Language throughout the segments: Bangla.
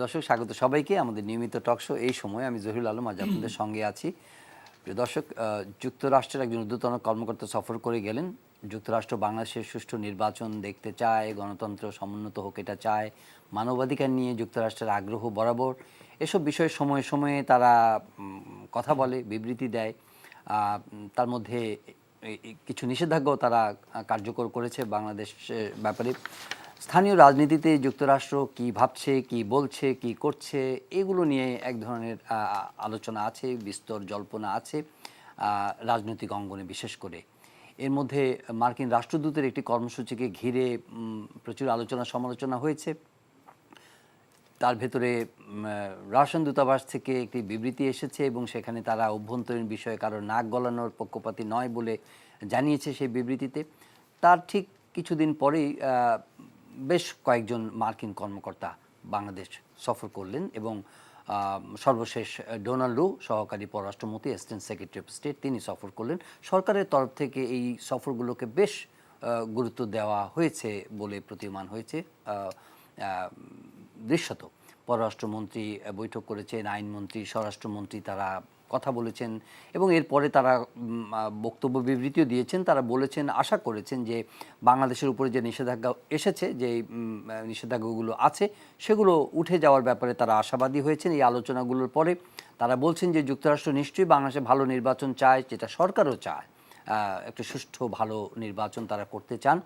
দর্শক, স্বাগত সবাইকে আমাদের নিয়মিত টক শো। এই সময় আমি জহিরুল আলম আজ আপনাদের সঙ্গে আছি। প্রিয় দর্শক, যুক্তরাষ্ট্রের একজন ঊর্ধ্বতন কর্মকর্তা সফর করে গেলেন। যুক্তরাষ্ট্র বাংলাদেশের সুষ্ঠু নির্বাচন দেখতে চায়, গণতন্ত্র সমুন্নত হোক এটা চায়, মানবাধিকার নিয়ে যুক্তরাষ্ট্রের আগ্রহ বরাবর। এসব বিষয়ে সময়ে সময়ে তারা কথা বলে, বিবৃতি দেয়। তার মধ্যে কিছু নিষেধাজ্ঞাও তারা কার্যকর করেছে বাংলাদেশের ব্যাপারে। স্থানীয় রাজনীতিতে যুক্তরাষ্ট্র কি ভাবছে, কি বলছে, কি করছে, এগুলো নিয়ে এক ধরনের আলোচনা আছে, বিস্তর জল্পনা আছে রাজনৈতিক অঙ্গনে বিশেষ করে। এর মধ্যে মার্কিন রাষ্ট্রদূতের একটি কর্মসূচিকে ঘিরে প্রচুর আলোচনা সমালোচনা হয়েছে। তার ভেতরে রাশিয়ান দূতাবাস থেকে একটি বিবৃতি এসেছে এবং সেখানে তারা অভ্যন্তরীণ বিষয়ে কারো নাক গলানোর পক্ষপাতী নয় বলে জানিয়েছে সেই বিবৃতিতে। তার ঠিক কিছুদিন পরেই বেশ কয়েকজন মার্কিন কর্মকর্তা বাংলাদেশ সফর করলেন এবং সর্বশেষ ডোনাল্ড লু, সহকারী পররাষ্ট্রমন্ত্রী, অ্যাসিস্ট্যান্ট সেক্রেটারি অফ স্টেট, তিনি সফর করলেন। সরকারের তরফ থেকে এই সফরগুলোকে বেশ গুরুত্ব দেওয়া হয়েছে বলে প্রতীয়মান হয়েছে। দৃশ্যত পররাষ্ট্রমন্ত্রী বৈঠক করেছেন, আইনমন্ত্রী, স্বরাষ্ট্রমন্ত্রী তারা কথা বলেছেন এবং এরপরে তারা বক্তব্য বিবৃতিও দিয়েছেন। তারা বলেছেন, আশা করেছেন যে বাংলাদেশের উপরে যে নিষেধাজ্ঞা এসেছে, যে নিষেধাজ্ঞাগুলো আছে, সেগুলো উঠে যাওয়ার ব্যাপারে তারা আশাবাদী হয়েছেন। এই আলোচনাগুলোর পরে তারা বলছেন যে যুক্তরাষ্ট্র নিশ্চয়ই বাংলাদেশে ভালো নির্বাচন চায়, যেটা সরকারও চায়, একটা সুষ্ঠু ভালো নির্বাচন তারা করতে চান।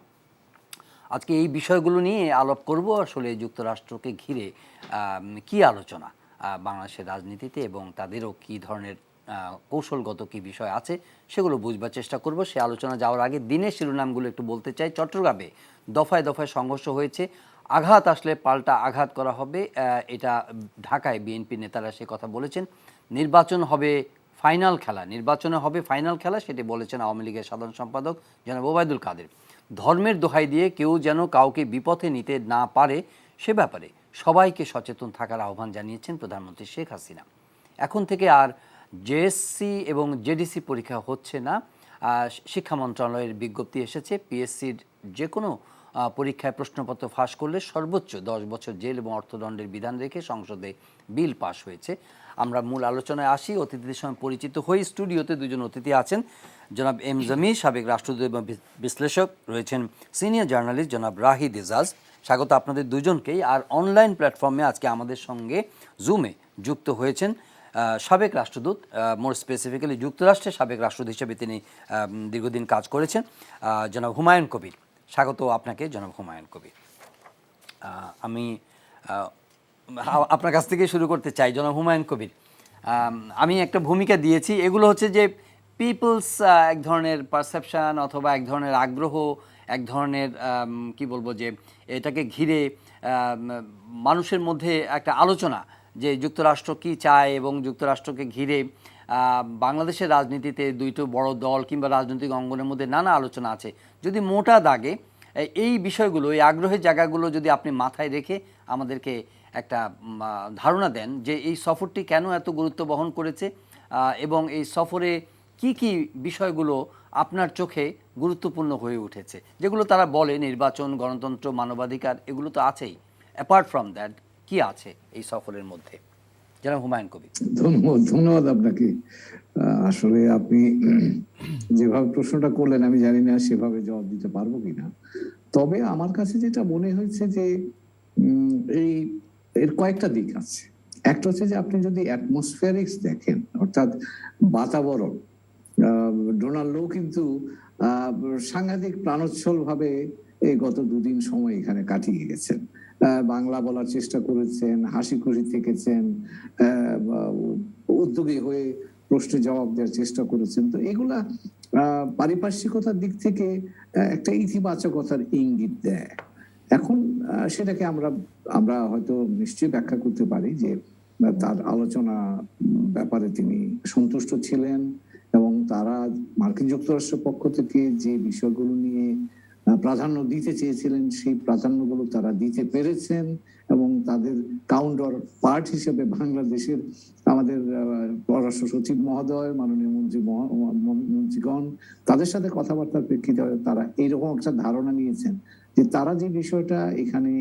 আজকে এই বিষয়গুলো নিয়ে আলাপ করব। আসলে যুক্তরাষ্ট্রকে ঘিরে কি আলোচনা বাংলাদেশের রাজনীতিতে এবং তাদেরও কি ধরনের কৌশলগত কি বিষয় আছে সেগুলো বুঝবার চেষ্টা করব। সে আলোচনা যাওয়ার আগে দিনের শিরোনামগুলো একটু বলতে চাই। চট্টগ্রামে দফায় দফায় সংঘর্ষ হয়েছে, আঘাত আসলে পাল্টা আঘাত করা হবে, এটা ঢাকায় বিএনপি নেতারা সে কথা বলেছেন। নির্বাচন হবে ফাইনাল খেলা, নির্বাচনে হবে ফাইনাল খেলা, সেটি বলেছেন আওয়ামী লীগের সাধারণ সম্পাদক জনাব ওবায়দুল কাদের। ধর্মের দোহাই দিয়ে কেউ যেন কাউকে বিপথে নিতে না পারে সে ব্যাপারে সবাইকে সচেতন থাকার আহ্বান জানিয়েছেন প্রধানমন্ত্রী শেখ হাসিনা। এখন থেকে আর জেএসসি এবং জেডিসি পরীক্ষা হচ্ছে না। শিক্ষা মন্ত্রণালয়ের বিজ্ঞপ্তি এসেছে, পিএসসির যে কোনো পরীক্ষায় প্রশ্নপত্র ফাঁস করলে সর্বোচ্চ 10 বছর জেল এবং অর্থদণ্ডের বিধান রেখে সংসদে বিল পাশ হয়েছে। আমরা মূল আলোচনায় আসি, অতিথিদের সঙ্গে পরিচিত হই। স্টুডিওতে দুজন অতিথি আছেন, জনাব এম জমির, সাবেক রাষ্ট্রদূত এবং বিশ্লেষক, রয়েছেন সিনিয়র জার্নালিস্ট জনাব রাহিদ এজাজ। স্বাগত আপনাদের দুজনকেই। আর অনলাইন প্ল্যাটফর্মে আজকে আমাদের সঙ্গে জুমে যুক্ত হয়েছেন সাবেক রাষ্ট্রদূত, মোর স্পেসিফিক্যালি যুক্তরাষ্ট্রের সাবেক রাষ্ট্রদূত হিসেবে তিনি দীর্ঘদিন কাজ করেছেন, জনাব হুমায়ুন কবির। স্বাগত আপনাকে জনাব হুমায়ুন কবির। আমি আপনার কাছ থেকে শুরু করতে চাই জনাব হুমায়ুন কবির। আমি একটা ভূমিকা দিয়েছি, এগুলো হচ্ছে যে পিপলস এক ধরনের পারসেপশান অথবা এক ধরনের আগ্রহ, এক ধরনের কি বলবো, যে এটাকে ঘিরে মানুষের মধ্যে একটা আলোচনা যে যুক্তরাষ্ট্র কি চায় এবং যুক্তরাষ্ট্রকে ঘিরে বাংলাদেশের রাজনীতিতে দুইটো বড় দল কিংবা রাজনৈতিক অঙ্গনের মধ্যে নানা আলোচনা আছে। যদি মোটা দাগে এই বিষয়গুলো, এই আগ্রহের জায়গাগুলো যদি আপনি মাথায় রেখে আমাদেরকে একটা ধারণা দেন যে এই সফরটি কেন এত গুরুত্ব বহন করেছে এবং এই সফরে কি কি বিষয়গুলো আপনার চোখে গুরুত্বপূর্ণ হয়ে উঠেছে, যেগুলো তারা বলে নির্বাচন, গণতন্ত্র, মানবাধিকার, এগুলো তো আছেই, অ্যাপার্ট ফ্রম দ্যাট কি আছে এই সফরের মধ্যে? জনাব হুমায়ুন কবির। ধন্যবাদ আপনাকে। আসলে আপনি যেভাবে প্রশ্নটা করলেন আমি জানি না সেভাবে জবাব দিতে পারবো কিনা, তবে আমার কাছে যেটা মনে হয়েছে যে এই এর কয়েকটা দিক আছে। একটা হচ্ছে যে আপনি যদি অ্যাটমসফিয়ারিক্স দেখেন, অর্থাৎ বাতাবরণ, ডোনাল্ড লো কিন্তু সাংঘাতিক প্রাণোচ্ছল ভাবে এই গত দুদিন সময় এখানে কাটিয়ে গেছেন। বাংলা বলার চেষ্টা করেছেন, হাসি খুশি থেকেছেন, উদ্যোগী হয়ে প্রশ্নের জবাব দেওয়ার চেষ্টা করেছেন। তো এগুলা পারিপার্শ্বিকতার দিক থেকে একটা ইতিবাচকতার ইঙ্গিত দেয়। এখন সেটাকে আমরা হয়তো নিশ্চয়ই ব্যাখ্যা করতে পারি যে তার আলোচনা ব্যাপারে তিনি সন্তুষ্ট ছিলেন এবং তারা মার্কিন যুক্তরাষ্ট্রের পক্ষ থেকে যে বিষয়গুলো নিয়ে প্রাধান্য দিতে চেয়েছিলেন সেই প্রাধান্যগুলো তারা দিতে পেরেছেন এবং তাদের কাউন্টার পার্ট হিসেবে বাংলাদেশের আমাদের পররাষ্ট্র সচিব মহোদয়, মাননীয় মন্ত্রীগণ, তাদের সাথে কথাবার্তার প্রেক্ষিতে তারা এইরকম একটা ধারণা নিয়েছেন যে তারা যে বিষয়টা এখানে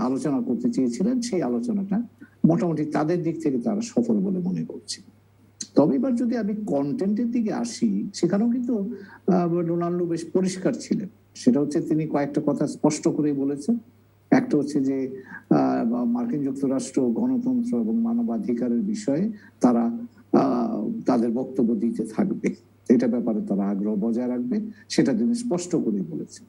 আলোচনা করতে চেয়েছিলেন, সেই আলোচনাটা মোটামুটি তাদের দিক থেকে তারা সফল বলে মনে করছে। তবে এবার যদি আমি কন্টেন্টের দিকে আসি, সেখানেও কিন্তু ডোনাল্ডো বেশ পরিষ্কার ছিলেন। সেটা হচ্ছে তিনি কয়েকটা কথা স্পষ্ট করেই বলেছেন। একটা হচ্ছে যে মার্কিন যুক্তরাষ্ট্র গণতন্ত্র এবং মানবাধিকারের বিষয়ে তারা তাদের বক্তব্য দিতে থাকবে, এটা ব্যাপারে তারা আগ্রহ বজায় রাখবে, সেটা তিনি স্পষ্ট করে বলেছেন।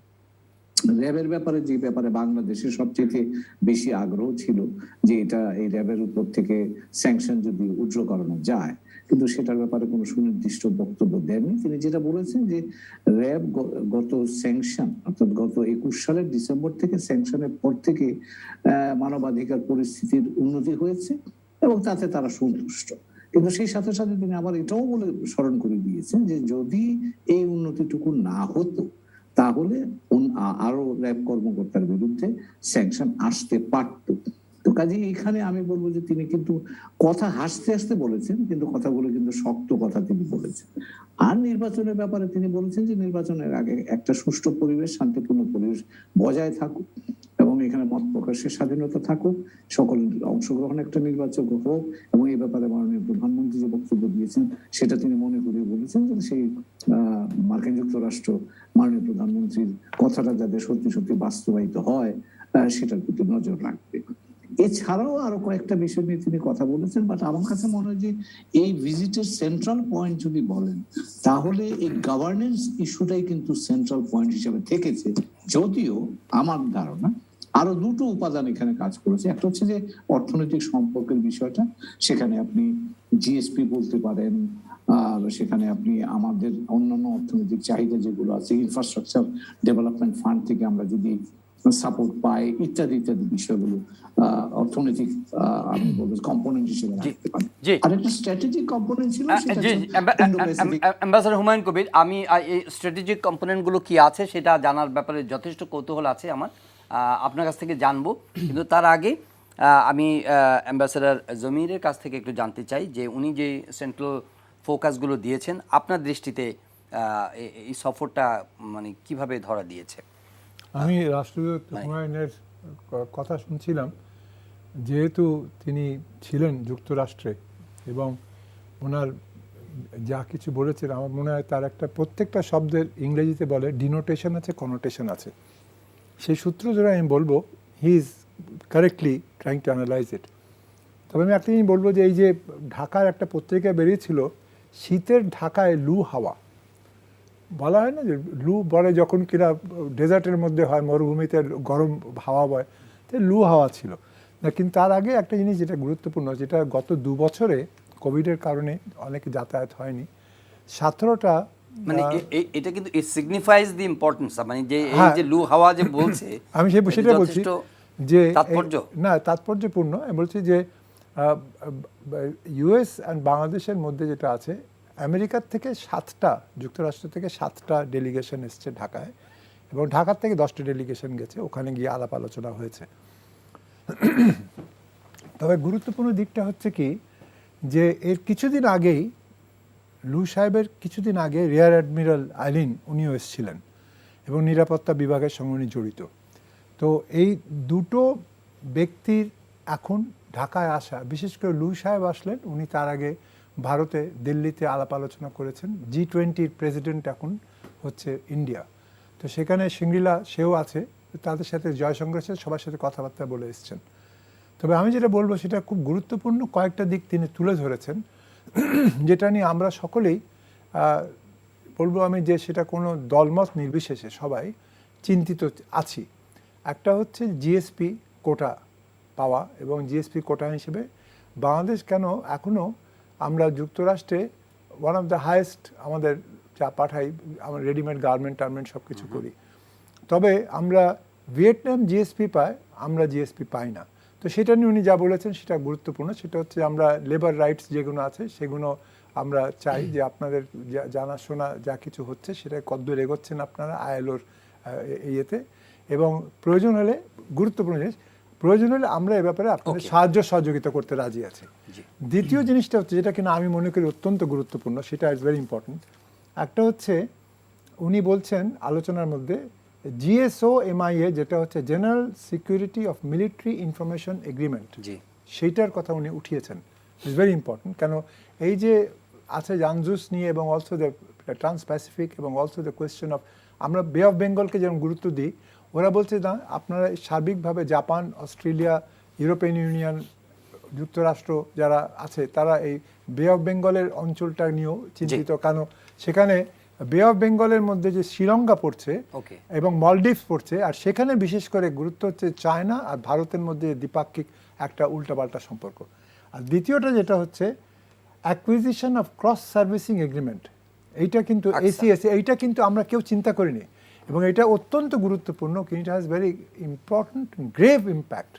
র্যাবের ব্যাপারে, যে ব্যাপারে বাংলাদেশের সবচেয়ে বেশি আগ্রহ ছিল যে এটা এই র্যাবের উপর থেকে স্যাংশন যদি উইথড্র করানো যায়, কিন্তু সেটার ব্যাপারে কোনো সুনির্দিষ্ট বক্তব্য দেননি। তিনি যেটা বলেছেন যে র্যাব গত স্যাংশন অর্থাৎ গত 21 সালের ডিসেম্বর থেকে স্যাংশনের পর থেকে মানবাধিকার পরিস্থিতির উন্নতি হয়েছে এবং তাতে তারা সন্তুষ্ট। কিন্তু সেই সাথে সাথে তিনি আবার এটাও বলে স্মরণ করে দিয়েছেন যে যদি এই উন্নতিটুকু না হতো তাহলে আরো র্যাব কর্মকর্তার বিরুদ্ধে স্যাংশন আসতে পারত। তো কাজে এখানে আমি বলবো যে তিনি কিন্তু কথা হাসতে হাসতে বলেছেন, কিন্তু কথাগুলো কিন্তু শক্ত কথা তিনি বলেছেন। আর নির্বাচনের ব্যাপারে তিনি বলেছেন যে নির্বাচনের আগে একটা সুষ্ঠু পরিবেশ, শান্তিপূর্ণ পরিবেশ বজায় থাকুক এবং এখানে মত প্রকাশের স্বাধীনতা থাকুক, সকলের অংশগ্রহণ একটা নির্বাচন হোক, এবং এই ব্যাপারে মাননীয় প্রধানমন্ত্রী যে বক্তব্য দিয়েছেন সেটা তিনি মনে করিয়ে বলেছেন যে সেই মার্কিন যুক্তরাষ্ট্র মাননীয় প্রধানমন্ত্রীর কথাটা যাতে সত্যি সত্যি বাস্তবায়িত হয় সেটার প্রতি নজর রাখবে। এছাড়াও আরো কয়েকটা বিষয় নিয়ে তিনি কথা বলেছেন, বাট আমার কাছে মনে হয় যে এই ভিজিটের সেন্ট্রাল পয়েন্ট যদি বলেন তাহলে এই গভর্নেন্স ইস্যুটাই কিন্তু সেন্ট্রাল পয়েন্ট হিসেবে থেকেছে, যদিও আমার ধারণা আরো দুটো উপাদান এখানে কাজ করেছে। একটা হচ্ছে যে অর্থনৈতিক সম্পর্কের বিষয়টা, সেখানে আপনি জিএসপি বলতে পারেন, সেখানে আপনি আমাদের অন্যান্য অর্থনৈতিক চাহিদা যেগুলো আছে, ইনফ্রাস্ট্রাকচার ডেভেলপমেন্ট ফান্ড থেকে আমরা যদি সাপোর্ট পাই, ইত্যাদি ইত্যাদি বিষয়গুলো অর্থনৈতিক আমি বলবো কম্পোনেন্ট হিসেবে রাখতে পারি। আর একটা স্ট্র্যাটেজিক কম্পোনেন্ট ছিল অ্যাম্বাসেডর হুমায়ুন কবির, আমি এই স্ট্র্যাটেজিক কম্পোনেন্টগুলো কি আছে সেটা জানার ব্যাপারে যথেষ্ট কৌতূহল আছে আমার, আপনার কাছ থেকে জানবো। কিন্তু তার আগে আমি অ্যাম্বাসেডর জমিরের কাছ থেকে একটু জানতে চাই যে উনি যে সেন্ট্রাল ফোকাসগুলো দিয়েছেন আপনার দৃষ্টিতে এই সফরটা মানে কিভাবে ধরা দিয়েছে? আমি রাষ্ট্রদূত হুমায়ুনের কথা শুনছিলাম, যেহেতু তিনি ছিলেন যুক্তরাষ্ট্রে এবং ওনার যা কিছু বলেছেন আমার মনে হয় তার একটা প্রত্যেকটা শব্দের ইংরেজিতে বলে ডিনোটেশন আছে, কনোটেশন আছে। সেই সূত্র ধরে আমি বলবো he is correctly trying to analyse ইট। তবে আমি একটা জিনিস বলবো যে এই যে ঢাকার একটা পত্রিকা বেরিয়েছিল, শীতের ঢাকায় লু হাওয়া, বলা হয় না যে লু বলে যখন কিনা ডেজার্টের মধ্যে হয়, মরুভূমিতে গরম হাওয়া বয়, তো লু হাওয়া ছিল না। কিন্তু তার আগে একটা জিনিস যেটা গুরুত্বপূর্ণ, যেটা গত 2 বছরে কোভিডের কারণে অনেকে যাতায়াত হয়নি, 17টা মানে এটা কিন্তু ইট সিগনিফাইজ দি ইম্পর্টেন্স, মানে যে এই যে লু হাওয়া যে বলছে আমি সেটা বলছি যে না তাৎপর্যপূর্ণ। আমি বলছি যে ইউএস অ্যান্ড বাংলাদেশের মধ্যে যেটা আছে, আমেরিকার থেকে 7টা, যুক্তরাষ্ট্র থেকে 7টা ডেলিগেশন এসছে ঢাকায়, এবং ঢাকার থেকে 10টা ডেলিগেশন গেছে, ওখানে গিয়ে আলাপ আলোচনা হয়েছে। তবে গুরুত্বপূর্ণ দিকটা হচ্ছে কি যে এর কিছুদিন আগেই লু সাহেবের কিছুদিন আগে রিয়ার অ্যাডমিরাল আইলিন উনিও এসেছিলেন এবং নিরাপত্তা বিভাগের সঙ্গে উনি জড়িত। তো এই দুটো ব্যক্তির এখন ঢাকায় আসা, বিশেষ করে লু সাহেব আসলেন, উনি তার আগে ভারতে দিল্লিতে আলাপ আলোচনা করেছেন। G20-র প্রেসিডেন্ট এখন হচ্ছে ইন্ডিয়া, তো সেখানে সিংরিলা সেও আছে, তাদের সাথে জয়শঙ্কর সাথে সবার সাথে কথাবার্তা বলে এসছেন। তবে আমি যেটা বলবো সেটা খুব গুরুত্বপূর্ণ কয়েকটা দিক তিনি তুলে ধরেছেন, যেটা নিয়ে আমরা সকলেই বলবো আমি যে সেটা কোনো দলমত নির্বিশেষে সবাই চিন্তিত আছি। একটা হচ্ছে জিএসপি কোটা পাওয়া, এবং জিএসপি কোটা হিসেবে বাংলাদেশ কেন এখনও আমরা যুক্তরাষ্ট্রে ওয়ান অফ দ্য হায়েস্ট আমাদের যা পাঠাই, আমরা রেডিমেড গার্মেন্ট টার্মেন্ট সব কিছু করি, তবে আমরা ভিয়েতনাম জিএসপি পাই, আমরা জিএসপি পাই না। তো সেটা নিয়ে উনি যা বলেছেন সেটা গুরুত্বপূর্ণ, সেটা হচ্ছে আমরা লেবার রাইটস যেগুলো আছে সেগুলো আমরা চাই যে আপনাদের জানাশোনা যা কিছু হচ্ছে সেটা কতদূর এগোচ্ছেন আপনারা আইএলওর ইয়েতে, এবং প্রয়োজন হলে গুরুত্বপূর্ণ জিনিস, প্রয়োজন হলে আমরা এ ব্যাপারে আপনাদের সাহায্য সহযোগিতা করতে রাজি আছি। দ্বিতীয় জিনিসটা হচ্ছে যেটা কিনা আমি মনে করি অত্যন্ত গুরুত্বপূর্ণ, সেটা ইজ ভেরি ইম্পর্টেন্ট। একটা হচ্ছে উনি বলছেন আলোচনার মধ্যে জিএসও এমআইএ, যেটা হচ্ছে general security of military information agreement, জি সেইটার কথা উনি উঠিয়েছেন। ইটস ভেরি ইম্পর্টেন্ট, কেন এই যে আছে জানজুস নিয়ে এবং অলসো দ্য ট্রান্স প্যাসিফিক এবং অলসো দ্য কোয়েশ্চেন অফ, আমরা বে অফ বেঙ্গলকে যেমন গুরুত্ব দিই, ওরা বলছে না আপনারা সার্বিকভাবে জাপান, অস্ট্রেলিয়া, ইউরোপিয়ান ইউনিয়ন, যুক্তরাষ্ট্র যারা আছে তারা এই বে অফ বেঙ্গলের অঞ্চলটা নিয়েও চিন্তিত, কারণ সেখানে বে অফ বেঙ্গলের মধ্যে যে শ্রীলঙ্কা পড়ছে ওকে এবং মলদ্বীপস পড়ছে, আর সেখানে বিশেষ করে গুরুত্ব হচ্ছে চায়না আর ভারতের মধ্যে দ্বিপাক্ষিক একটা উল্টাপাল্টা সম্পর্ক। আর দ্বিতীয়টা যেটা হচ্ছে acquisition of cross servicing agreement, এইটা কিন্তু আচ্ছা। এসিএস, এইটা কিন্তু আমরা কেউ চিন্তা করিনি এবং এটা অত্যন্ত গুরুত্বপূর্ণ, কিন্তু it has very important grave impact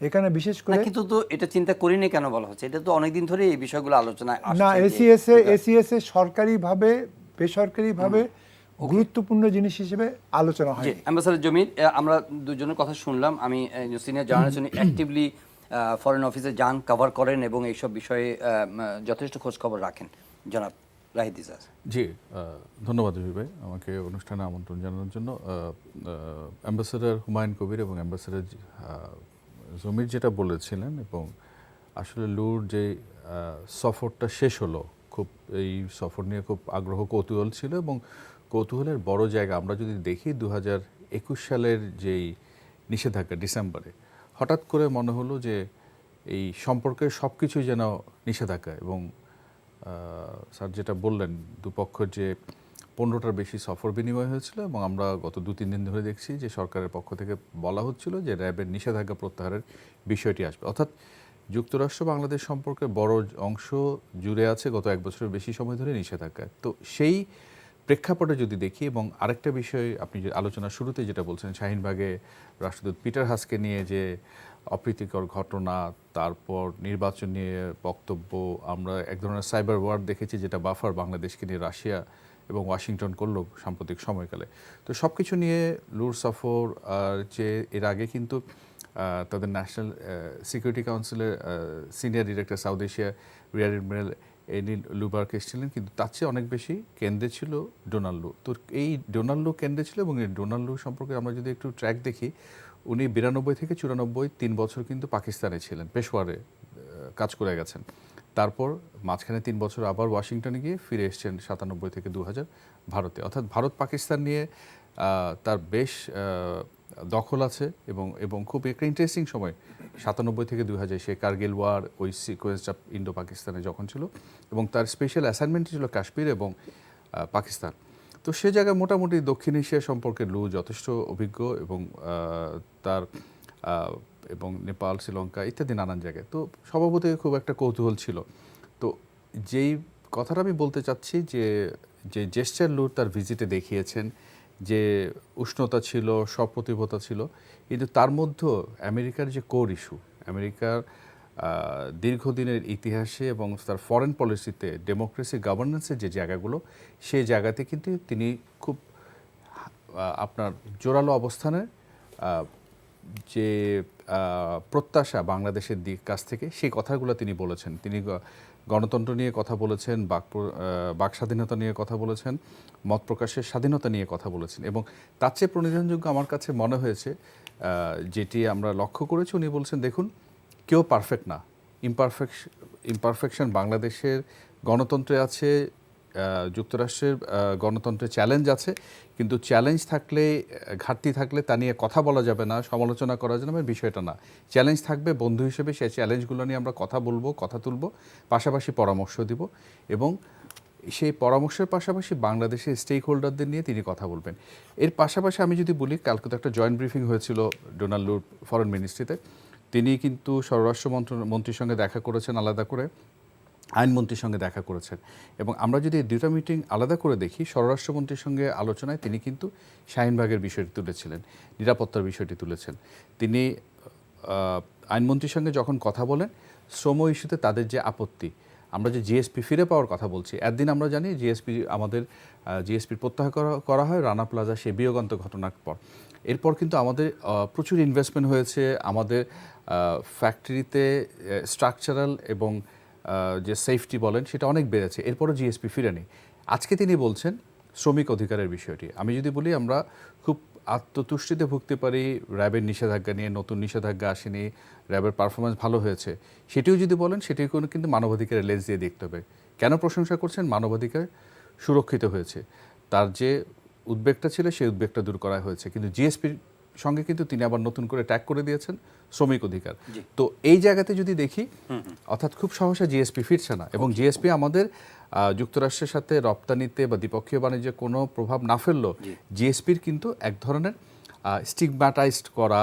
এখানে বিশেষ না, করে। কিন্তু তো এটা চিন্তা করিনি কেন বলা হচ্ছে? এটা তো অনেকদিন ধরে এই বিষয়গুলো আলোচনায় আসছে না, যে এসিএস এ সরকারিভাবে বেসরকারিভাবে গুরুত্বপূর্ণ জিনিস হিসেবে আলোচনা জি, হয়। অ্যাম্বাসাডার জমির, আমরা দুজনের কথা শুনলাম। আমি সিনিয়র জার্নালিস্ট, উনি অ্যাক্টিভলি ফরেন অফিসে যান, কভার করেন এবং এইসব বিষয়ে যথেষ্ট খোঁজ খবর রাখেন। জনাব রাহিদ ইজাজ। জি, ধন্যবাদ জহির ভাই আমাকে অনুষ্ঠানে আমন্ত্রণ জানানোর জন্য। অ্যাম্বাসেডর হুমায়ুন কবির এবং অ্যাম্বাসেডর জমির যেটা বলেছিলেন, এবং আসলে লুর যে সফরটা শেষ হলো, খুব এই সফর নিয়ে খুব আগ্রহ কৌতূহল ছিল, এবং কৌতূহলের বড় জায়গা আমরা যদি দেখি 2021 সালের যেই নিষেধাজ্ঞা ডিসেম্বরে, হঠাৎ করে মনে হলো যে এই সম্পর্কের সব কিছুই যেন নিষেধাজ্ঞা, এবং স্যার যেটা বললেন দুপক্ষের যে 15টার বেশি সফর বিনিময় হয়েছিল, এবং আমরা গত 2-3 দিন ধরে দেখছি যে সরকারের পক্ষ থেকে বলা হচ্ছিল যে র্যাবের নিষেধাজ্ঞা প্রত্যাহারের বিষয়টি আসবে, অর্থাৎ যুক্তরাষ্ট্র বাংলাদেশ সম্পর্কের বড় অংশ জুড়ে আছে গত 1 বছরের বেশি সময় ধরে নিষেধাজ্ঞা। তো সেই প্রেক্ষাপটে যদি দেখি, এবং আরেকটা বিষয় আপনি যে আলোচনার শুরুতে যেটা বলছেন শাহিনবাগে রাষ্ট্রদূত পিটার হাসকে নিয়ে যে অপ্রীতিকর ঘটনা, তারপর নির্বাচন নিয়ে বক্তব্য, আমরা এক ধরনের সাইবার ওয়ার দেখেছি যেটা বাফার বাংলাদেশকে নিয়ে রাশিয়া এবং ওয়াশিংটন করলো সাম্প্রতিক সময়কালে। তো সব কিছু নিয়ে লুর সফর, আর যে এর আগে কিন্তু তাদের ন্যাশনাল সিকিউরিটি কাউন্সিলের senior director south Asia rear admiral এনিল লুবার্ক এসেছিলেন, কিন্তু তার চেয়ে অনেক বেশি কেন্দ্রে ছিল ডোনাল্ড লু। তো এই ডোনাল্ড লু কেন্দ্রে ছিল, এবং এই ডোনাল্ড লু সম্পর্কে আমরা যদি একটু ট্র্যাক দেখি, উনি 92 থেকে 94 3 বছর কিন্তু পাকিস্তানে ছিলেন, পেশোয়ারে কাজ করে গেছেন। তারপর মাঝখানে 3 বছর আবার ওয়াশিংটনে গিয়ে ফিরে এসেছেন 97 থেকে 2000 ভারতে, অর্থাৎ ভারত পাকিস্তান নিয়ে তার বেশ দখল আছে, এবং খুব একটা ইন্টারেস্টিং সময় 97 থেকে 2000 সে কার্গিল ওয়ার, ওই সিকোয়েন্সটা ইন্ডো পাকিস্তানে যখন ছিল, এবং তার স্পেশাল অ্যাসাইনমেন্ট ছিল কাশ্মীর এবং পাকিস্তান। তো সে জায়গায় মোটামুটি দক্ষিণ এশিয়া সম্পর্কে লু যথেষ্ট অভিজ্ঞ, এবং তার এবং নেপাল, শ্রীলঙ্কা ইত্যাদি নানান জায়গায়। তো স্বভাবতই খুব একটা কৌতূহল ছিল। তো যেই কথাটা আমি বলতে চাচ্ছি, যে জেস্টার লুর তার ভিজিটে দেখিয়েছেন, যে উষ্ণতা ছিল, সপ্রতিভতা ছিল, কিন্তু তার মধ্যেও আমেরিকার যে কোর ইস্যু, আমেরিকার দীর্ঘদিনের ইতিহাসে এবং তার ফরেন পলিসিতে ডেমোক্রেসি গভর্নেন্সের যে জায়গাগুলো, সেই জায়গাতে কিন্তু তিনি খুব আপনার জোরালো অবস্থানে যে প্রত্যাশা বাংলাদেশের কাছ থেকে, সেই কথাগুলো তিনি বলেছেন। তিনি গণতন্ত্র নিয়ে কথা বলেছেন, বাক স্বাধীনতা নিয়ে কথা বলেছেন, মত প্রকাশের স্বাধীনতা নিয়ে কথা বলেছেন, এবং তার চেয়ে প্রণিধানযোগ্য আমার কাছে মনে হয়েছে যেটি আমরা লক্ষ্য করেছি, উনি বলছেন দেখুন কেউ পারফেক্ট না, ইমপারফেকশন বাংলাদেশের গণতন্ত্রে আছে, যুক্তরাষ্ট্রের গণতন্ত্রে চ্যালেঞ্জ আছে, কিন্তু চ্যালেঞ্জ থাকলে, ঘাটতি থাকলে তা নিয়ে কথা বলা যাবে না, সমালোচনা করা যাবে না, বিষয়টা না। চ্যালেঞ্জ থাকবে, বন্ধু হিসেবে সেই চ্যালেঞ্জগুলো নিয়ে আমরা কথা বলবো, কথা তুলব, পাশাপাশি পরামর্শ দিব, এবং সেই পরামর্শের পাশাপাশি বাংলাদেশের স্টেক হোল্ডারদের নিয়ে তিনি কথা বলবেন। এর পাশাপাশি আমি যদি বলি, কালকে তো একটা জয়েন্ট ব্রিফিং হয়েছিল ডোনাল্ড লুর ফরেন মিনিস্ট্রিতে, তিনি কিন্তু স্বরাষ্ট্র মন্ত্রীর সঙ্গে দেখা করেছেন আলাদা করে, আইনমন্ত্রীর সঙ্গে দেখা করেছেন, এবং আমরা যদি দুটো মিটিং আলাদা করে দেখি, স্বরাষ্ট্রমন্ত্রীর সঙ্গে আলোচনায় তিনি কিন্তু শাহিনবাগের বিষয়টি তুলেছিলেন, নিরাপত্তার বিষয়টি তুলেছেন। তিনি আইনমন্ত্রীর সঙ্গে যখন কথা বলেন শ্রম ইস্যুতে তাদের যে আপত্তি, আমরা যে জিএসপি ফিরে পাওয়ার কথা বলছি, একদিন আমরা জানি জিএসপির প্রত্যাহার করা হয় রানা প্লাজা সেই বিয়োগান্ত ঘটনার পর। এরপর কিন্তু আমাদের প্রচুর ইনভেস্টমেন্ট হয়েছে, আমাদের ফ্যাক্টরিতে স্ট্রাকচারাল এবং যে সেফটি বলেন সেটা অনেক বেড়েছে, এরপরও জিএসপি ফিরে নেই। আজকে তিনি বলছেন শ্রমিক অধিকারের বিষয়টি। আমি যদি বলি, আমরা খুব আত্মতুষ্টিতে ভুগতে পারি র্যাবের নিষেধাজ্ঞা নিয়ে, নতুন নিষেধাজ্ঞা আসেনি, র্যাবের পারফরমেন্স ভালো হয়েছে, সেটিও যদি বলেন সেটিও কিন্তু মানবাধিকারের লেন্স দিয়ে দেখতে হবে। কেন প্রশংসা করছেন? মানবাধিকার সুরক্ষিত হয়েছে, তার যে উদ্বেগটা ছিল সেই উদ্বেগটা দূর করা হয়েছে। কিন্তু জিএসপির সঙ্গে কিন্তু তিনি আবার নতুন করে ট্যাগ করে দিয়েছেন শ্রমিক অধিকার। তো এই জায়গাতে যদি দেখি, অর্থাৎ খুব সহসা জিএসপি ফিরছে না, এবং জিএসপি আমাদের যুক্তরাষ্ট্রের সাথে রপ্তানিতে বা দ্বিপক্ষীয় বাণিজ্যে কোনো প্রভাব না ফেললেও জিএসপির কিন্তু এক ধরনের স্টিগম্যাটাইজড করা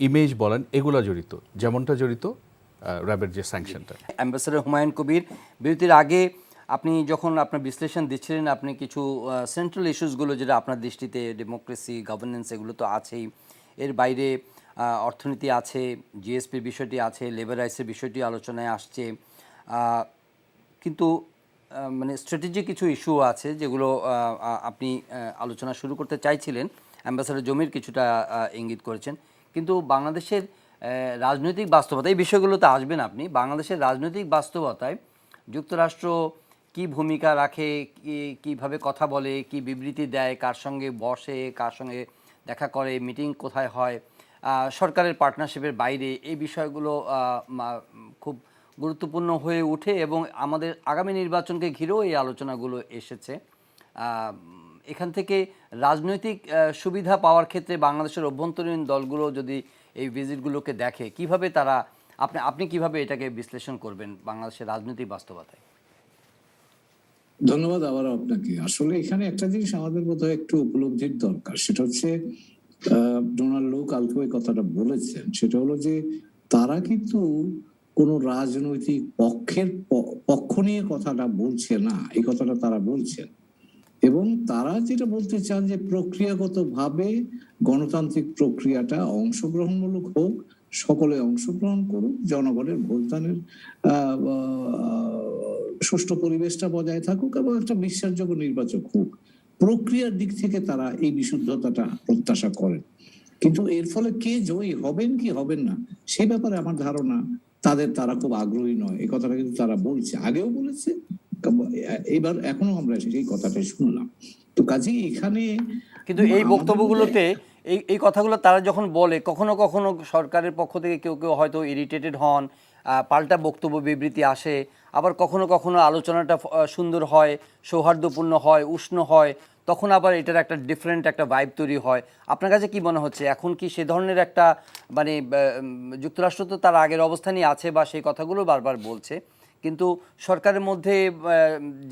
ইমেজ বলেন এগুলো জড়িত, যেমনটা জড়িত র্যাবের যে স্যাংশনটা। অ্যাম্বাসেডর হুমায়ুন কবির, বিরতির আগে আপনি যখন আপনার বিশ্লেষণ দিচ্ছিলেন, আপনি কিছু সেন্ট্রাল ইস্যুসগুলো যেটা আপনার দৃষ্টিতে ডেমোক্রেসি, গভর্নেন্স, এগুলো তো আছেই, এর বাইরে অর্থনীতি আছে, জিএসপির বিষয়টি আছে, লেবার রাইটসের বিষয়টি আলোচনায় আসছে, কিন্তু মানে স্ট্র্যাটেজিক কিছু ইস্যু আছে যেগুলো আপনি আলোচনা শুরু করতে চাইছিলেন, অ্যাম্বাসেডর জমির কিছুটা ইঙ্গিত করেছেন। কিন্তু বাংলাদেশের রাজনৈতিক বাস্তবতা, এই বিষয়গুলোতে আসবেন আপনি, বাংলাদেশের রাজনৈতিক বাস্তবতায় যুক্তরাষ্ট্র কি ভূমিকা রাখে, কিভাবে কথা বলে, কি বিবৃতি দেয়, কার সঙ্গে বসে, কার সঙ্গে দেখা করে, মিটিং কোথায় হয়, সরকারের পার্টনারশিপের বাইরে, এই বিষয়গুলো খুব গুরুত্বপূর্ণ হয়ে ওঠে এবং আমাদের আগামী নির্বাচনকে ঘিরেও এই আলোচনাগুলো এসেছে। এখান থেকে রাজনৈতিক সুবিধা পাওয়ার ক্ষেত্রে বাংলাদেশের অভ্যন্তরীণ দলগুলো যদি এই ভিজিটগুলোকে দেখে, কিভাবে তারা আপনি কিভাবে এটাকে বিশ্লেষণ করবেন বাংলাদেশের রাজনৈতিক বাস্তবতায়? ধন্যবাদ আবার আপনাকে। আসলে এখানে একটা জিনিস আমাদের বোধহয় একটু উপলব্ধির দরকার, সেটা হচ্ছে ডোনাল্ড লু কালকে ওই কথাটা বলেছেন, সেটা হলো যে তারা কিন্তু কোন রাজনৈতিক পক্ষের পক্ষ নিয়ে কথাটা বলছে না, এই কথাটা তারা বলছেন। এবং তারা যেটা বলতে চান যে প্রক্রিয়াগতভাবে গণতান্ত্রিক প্রক্রিয়াটা অংশগ্রহণমূলক হোক, সকলে অংশগ্রহণ করুক, জনগণের ভোটদানের সুষ্ঠু পরিবেশটা বজায় থাকুক এবং একটা বিশ্বাসযোগ্য নির্বাচন হোক। প্রক্রিয়ার দিক থেকে তারা এই বিশুদ্ধতাটা প্রত্যাশা করেন। কিন্তু এর ফলে কে জয়ী হবেন কি হবেন না সেই ব্যাপারে আমার ধারণা তারা খুব আগ্রহী নয়। এই কথাটা কিন্তু তারা বলছে, আগেও বলেছে, এবার এখনো আমরা সেই কথাটাই শুনলাম। তো কাজেই এখানে কিন্তু এই বক্তব্যগুলোতে এই কথাগুলো তারা যখন বলে, কখনো কখনো সরকারের পক্ষ থেকে কেউ কেউ হয়তো ইরিটেটেড হন, পাল্টা বক্তব্য বিবৃতি আসে, আবার কখনো কখনো আলোচনাটা সুন্দর হয়, সৌহার্দ্যপূর্ণ হয়, উষ্ণ হয়, তখন আবার এটার একটা ডিফারেন্ট একটা ভাইব তৈরি হয়। আপনার কাছে কি মনে হচ্ছে এখন কি সে ধরনের একটা মানে যুক্তরাষ্ট্র তো তার আগের অবস্থানই আছে বা সেই কথাগুলো বারবার বলছে, কিন্তু সরকারের মধ্যে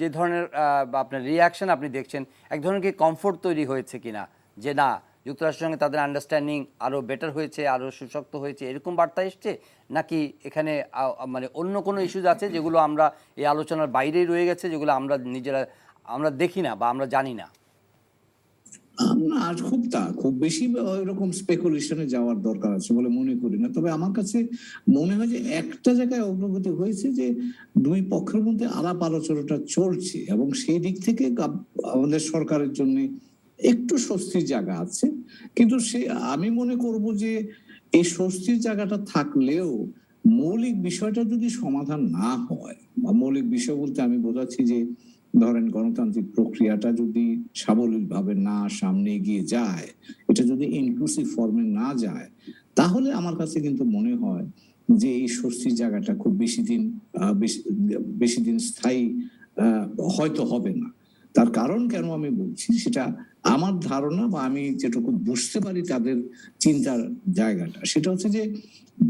যে ধরনের আপনার রিয়াকশন আপনি দেখছেন, এক ধরনের কি কমফোর্ট তৈরি হয়েছে কিনা যে না যুক্তরাষ্ট্রের সঙ্গে তাদের আন্ডারস্ট্যান্ডিং আরও বেটার হয়েছে, আরও সুশক্ত হয়েছে, এরকম বার্তা এসছে, নাকি এখানে মানে অন্য কোনো ইস্যুজ আছে যেগুলো আমরা এই আলোচনার বাইরেই রয়ে গেছে, যেগুলো আমরা নিজেরা আমরা দেখি না বা আমরা জানি না? আর খুব বেশি ওইরকম স্পেকুলেশনে যাওয়ার দরকার আছে বলে মনে করি না। তবে আমার কাছে মনে হয় যে একটা জায়গায় অগ্রগতি হয়েছে, যে দুই পক্ষের মধ্যে আলাপ আলোচনাটা চলছে এবং সেই দিক থেকে আমাদের সরকারের জন্য একটু স্বস্তির জায়গা আছে। কিন্তু আমি মনে করব যে এই স্বস্তির জায়গাটা থাকলেও মৌলিক বিষয়টা যদি সমাধান না হয়, বা মৌলিক বিষয় বলতে আমি বোঝাচ্ছি যে ধরেন গণতান্ত্রিক প্রক্রিয়াটা যদি সাবলীলভাবে না সামনে এগিয়ে যায়, এটা যদি ইনক্লুসিভ ফর্মে না যায়, তাহলে আমার কাছে কিন্তু মনে হয় যে এই স্বস্তির জায়গাটা খুব বেশি দিন স্থায়ী হয়তো হবে না। তার কারণ কেন আমি বলছি সেটা আমার ধারণা বা আমি যেটুকু বুঝতে পারি তাদের চিন্তার জায়গাটা, সেটা হচ্ছে যে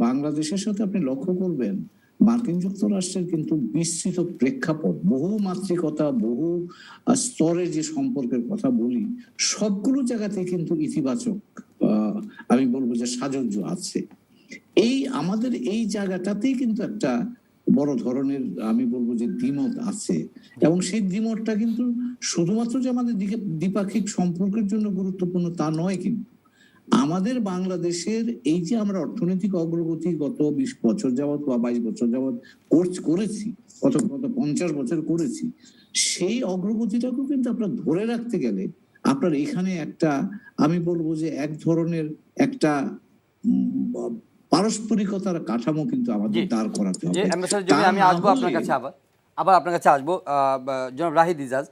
বাংলাদেশের সাথে আপনি লক্ষ্য করবেন মার্কিন যুক্তরাষ্ট্রের কিন্তু বিস্তৃত প্রেক্ষাপট, বহু মাত্রিকতা, বহু স্তরে যে সম্পর্কের কথা বলি, সবগুলো জায়গাতে কিন্তু ইতিবাচক আমি বলবো যে সাজুজ্য আছে। আমাদের এই জায়গাটাতেই কিন্তু একটা বড় ধরনের আমি বলবো যে দ্বিমত আছে, এবং সেই দ্বিমতটা কিন্তু শুধুমাত্র যে আমাদের দ্বিপাক্ষিক সম্পর্কের জন্য গুরুত্বপূর্ণ তা নয়, কিন্তু আমাদের বাংলাদেশের এই যে আমরা অর্থনৈতিক অগ্রগতি গত 20 বছর যাবৎ বা 22 বছর যাবৎ করেছি, গত 50 বছর করেছি, সেই অগ্রগতিটাকেও কিন্তু আপনার ধরে রাখতে গেলে আপনার এখানে একটা আমি বলবো যে এক ধরনের একটা পারস্পরিকতার কাঠামো কিন্তু আমাদের দাঁড় করাতে হবে। আমি আসবো আপনার কাছে, আবার আপনার কাছে আসবো। জনাব রাহিদ ইজাজ,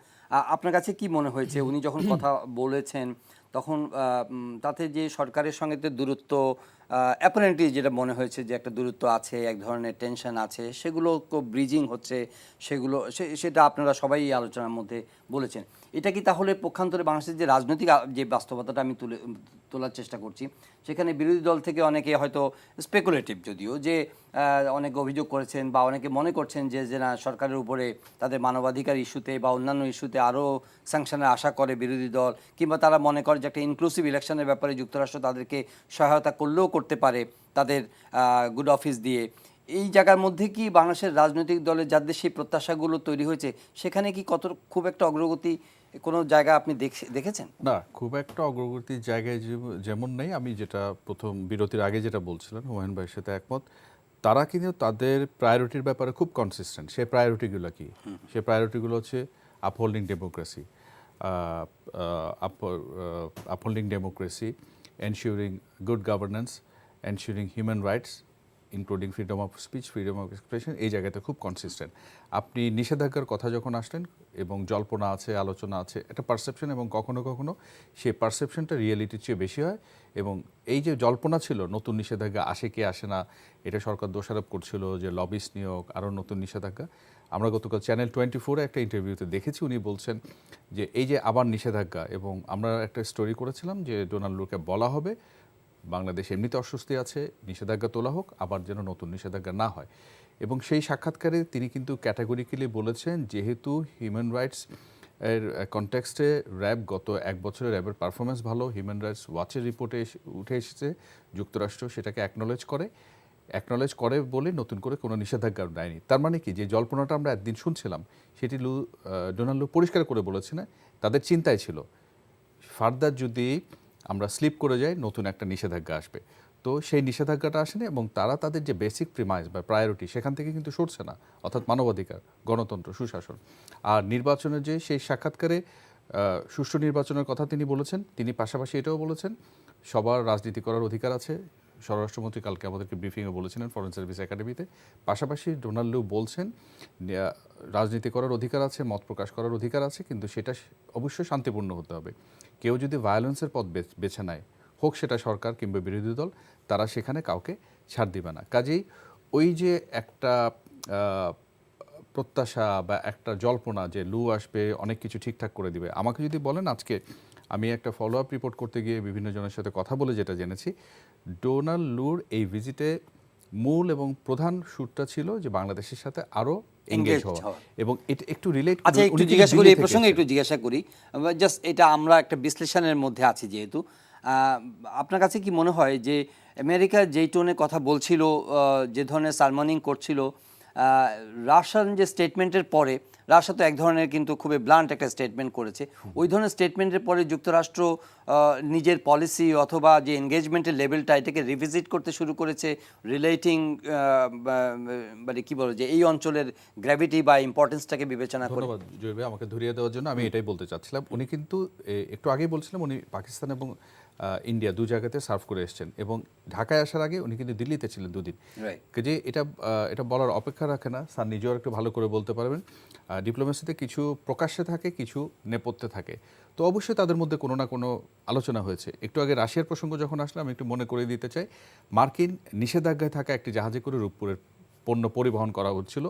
আপনার কাছে কি মনে হয়েছে উনি যখন কথা বলেছেন তখন তাতে যে সরকারের সঙ্গে তো দূরত্ব অ্যাপারেন্টলি যেটা মনে হয়েছে যে একটা দূরত্ব আছে, এক ধরনের টেনশন আছে, সেগুলো ব্রিজিং হচ্ছে, সেগুলো সেটা আপনারা সবাই এই আলোচনার মধ্যে বলেছেন। এটা কি তাহলে পক্ষান্তরে বাংলাদেশের যে রাজনৈতিক যে বাস্তবতাটা আমি তোলার চেষ্টা করছি, সেখানে বিরোধী দল থেকে অনেকে হয়তো স্পেকুলেটিভ, যদিও যে অনেকে অভিযোগ করেছেন বা অনেকে মনে করছেন যে না সরকারের উপরে তাদের মানবাধিকার ইস্যুতে বা অন্যান্য ইস্যুতে আরও স্যাংশনের আশা করে বিরোধী দল, কিংবা তারা মনে করে যে একটা ইনক্লুসিভ ইলেকশনের ব্যাপারে যুক্তরাষ্ট্র তাদেরকে সহায়তা করলেও করতে পারে তাদের গুড অফিস দিয়ে। এই জায়গার মধ্যে কি বাংলাদেশের রাজনৈতিক দলের যাদের সেই প্রত্যাশাগুলো তৈরি হয়েছে, সেখানে কি খুব একটা অগ্রগতি কোনো জায়গা আপনি দেখেছেন? না, খুব একটা অগ্রগতির জায়গায় যেমন নেই। আমি যেটা প্রথম বিরতির আগে যেটা বলছিলাম হুমায়ুন ভাইয়ের সাথে একমত। তারা কিন্তু তাদের প্রায়োরিটির ব্যাপারে খুব কনসিস্টেন্ট। সেই প্রায়োরিটিগুলো কি? সেই প্রায়োরিটিগুলো হচ্ছে upholding democracy, ensuring good governance, ensuring human rights, including freedom of speech, freedom of expression. এই জায়গাতে খুব কনসিস্টেন্ট। আপনি নিষেধাজ্ঞার কথা যখন আসলেন, এবং জল্পনা আছে, আলোচনা আছে, একটা পারসেপশন, এবং কখনো কখনো সেই পারসেপশনটা রিয়েলিটির চেয়ে বেশি হয়। এবং এই যে জল্পনা ছিল নতুন নিষেধাজ্ঞা আসে কি আসে না, এটা সরকার দোষারোপ করছিল যে লবিস্ট নিয়োগ, আরও নতুন নিষেধাজ্ঞা। আমরা গতকাল চ্যানেল 24-এ একটা ইন্টারভিউতে দেখেছি, উনি বলছেন যে এই যে আবার নিষেধাজ্ঞা, এবং আমরা একটা স্টোরি করেছিলাম যে ডোনাল্ড লুকে বলা হবে বাংলাদেশ এমনিতে অস্বস্তি আছে, নিষেধাজ্ঞা তোলা হোক, আবার যেন নতুন নিষেধাজ্ঞা না হয়। এবং সেই সাক্ষাৎকারে তিনি কিন্তু ক্যাটাগরিক্যালি বলেছেন, যেহেতু হিউম্যান রাইটস এর কনটেক্সটে র্যাব গত এক বছরে র্যাবের পারফরমেন্স ভালো, হিউম্যান রাইটস ওয়াচের রিপোর্টে উঠে এসেছে, যুক্তরাষ্ট্র সেটাকে অ্যাকনোলেজ করে বলে নতুন করে কোনো নিষেধাজ্ঞা দেয়নি। তার মানে কি, যে জল্পনাটা আমরা একদিন শুনছিলাম, সেটি ডোনাল্ড পরিষ্কার করে বলেছে না, তাদের চিন্তায় ছিল ফার্দার যদি আমরা স্লিপ করে যাই নতুন একটা নিষেধাজ্ঞা আসবে। তো সেই নিষেধাজ্ঞাটা আসেনি, এবং তারা তাদের যে বেসিক প্রিমাইস বা প্রায়োরিটি সেখান থেকে কিন্তু সরছে না, অর্থাৎ মানবাধিকার, গণতন্ত্র, সুশাসন। আর নির্বাচনের যে সেই সাক্ষাৎকারে সুষ্ঠু নির্বাচনের কথা তিনি বলেছেন, তিনি পাশাপাশি এটাও বলেছেন সবার রাজনীতি করার অধিকার আছে। স্বরাষ্ট্রমন্ত্রী কালকে আমাদেরকে ব্রিফিংয়ে বলেছিলেন ফরেন সার্ভিস একাডেমিতে। পাশাপাশি ডোনাল্ড লু বলছেন রাজনীতি করার অধিকার আছে, মত প্রকাশ করার অধিকার আছে, কিন্তু সেটা অবশ্যই শান্তিপূর্ণ হতে হবে। কেউ যদি ভায়োলেন্সের পথ বেছে নেয়, হোক সেটা সরকার কিংবা বিরোধী দল, তারা সেখানে কাউকে ছাড় দিবে না। কাজেই ওই যে একটা প্রত্যাশা বা একটা জল্পনা যে লু আসবে, অনেক কিছু ঠিকঠাক করে দিবে, আমাকে যদি বলেন, আজকে আমি একটা ফলো আপ রিপোর্ট করতে গিয়ে বিভিন্ন জনের সাথে কথা বলে যেটা জেনেছি, ডোনাল্ড লুর এই ভিজিটে মূল এবং প্রধান সুরটা ছিল যে বাংলাদেশের সাথে আরও এনগেজ হওয়া। এবং এটা একটু রিলেট, আচ্ছা একটু জিজ্ঞাসা করি, এই প্রসঙ্গে একটু জিজ্ঞাসা করি, জাস্ট এটা আমরা একটা বিশ্লেষণের মধ্যে আছি যেহেতু, আপনার কাছে কি মনে হয় যে আমেরিকা যেই টোনে কথা বলছিল, যে ধরনের সারমনিং করছিল, রাশিয়ান যে স্টেটমেন্টের পরে, রাশিয়া তো এক ধরনের কিন্তু খুবই ব্লান্ট একটা স্টেটমেন্ট করেছে, ওই ধরনের স্টেটমেন্টের পরে যুক্তরাষ্ট্র নিজের পলিসি অথবা যে এনগেজমেন্টের লেভেলটা এটাকে রিভিজিট করতে শুরু করেছে, রিলেটিং মানে কি বলো, যে এই অঞ্চলের গ্র্যাভিটি বা ইম্পর্টেন্সটাকে বিবেচনা করে। ধন্যবাদ জয় ভাই আমাকে ধরিয়ে দেওয়ার জন্য। আমি এটাই বলতে চাচ্ছিলাম, উনি কিন্তু একটু আগেই বলছিলাম উনি পাকিস্তান এবং ইন্ডিয়া দু জায়গাতে সার্ভ করে এসেছেন, এবং ঢাকায় আসার আগে উনি কিন্তু দিল্লিতে ছিলেন দুদিন। যে এটা বলার অপেক্ষা রাখে না, স্যার নিজেও একটু ভালো করে বলতে পারবেন। ডিপ্লোমেসিতে কিছু প্রকাশ্যে থাকে, কিছু নেপথ্যে থাকে। তো অবশ্যই তাদের মধ্যে কোনো না কোনো আলোচনা হয়েছে। একটু আগে রাশিয়ার প্রসঙ্গ যখন আসলে আমি একটু মনে করে দিতে চাই, মার্কিন নিষেধাজ্ঞায় থাকা একটি জাহাজে করে রূপপুরের পণ্য পরিবহন করা হচ্ছিল,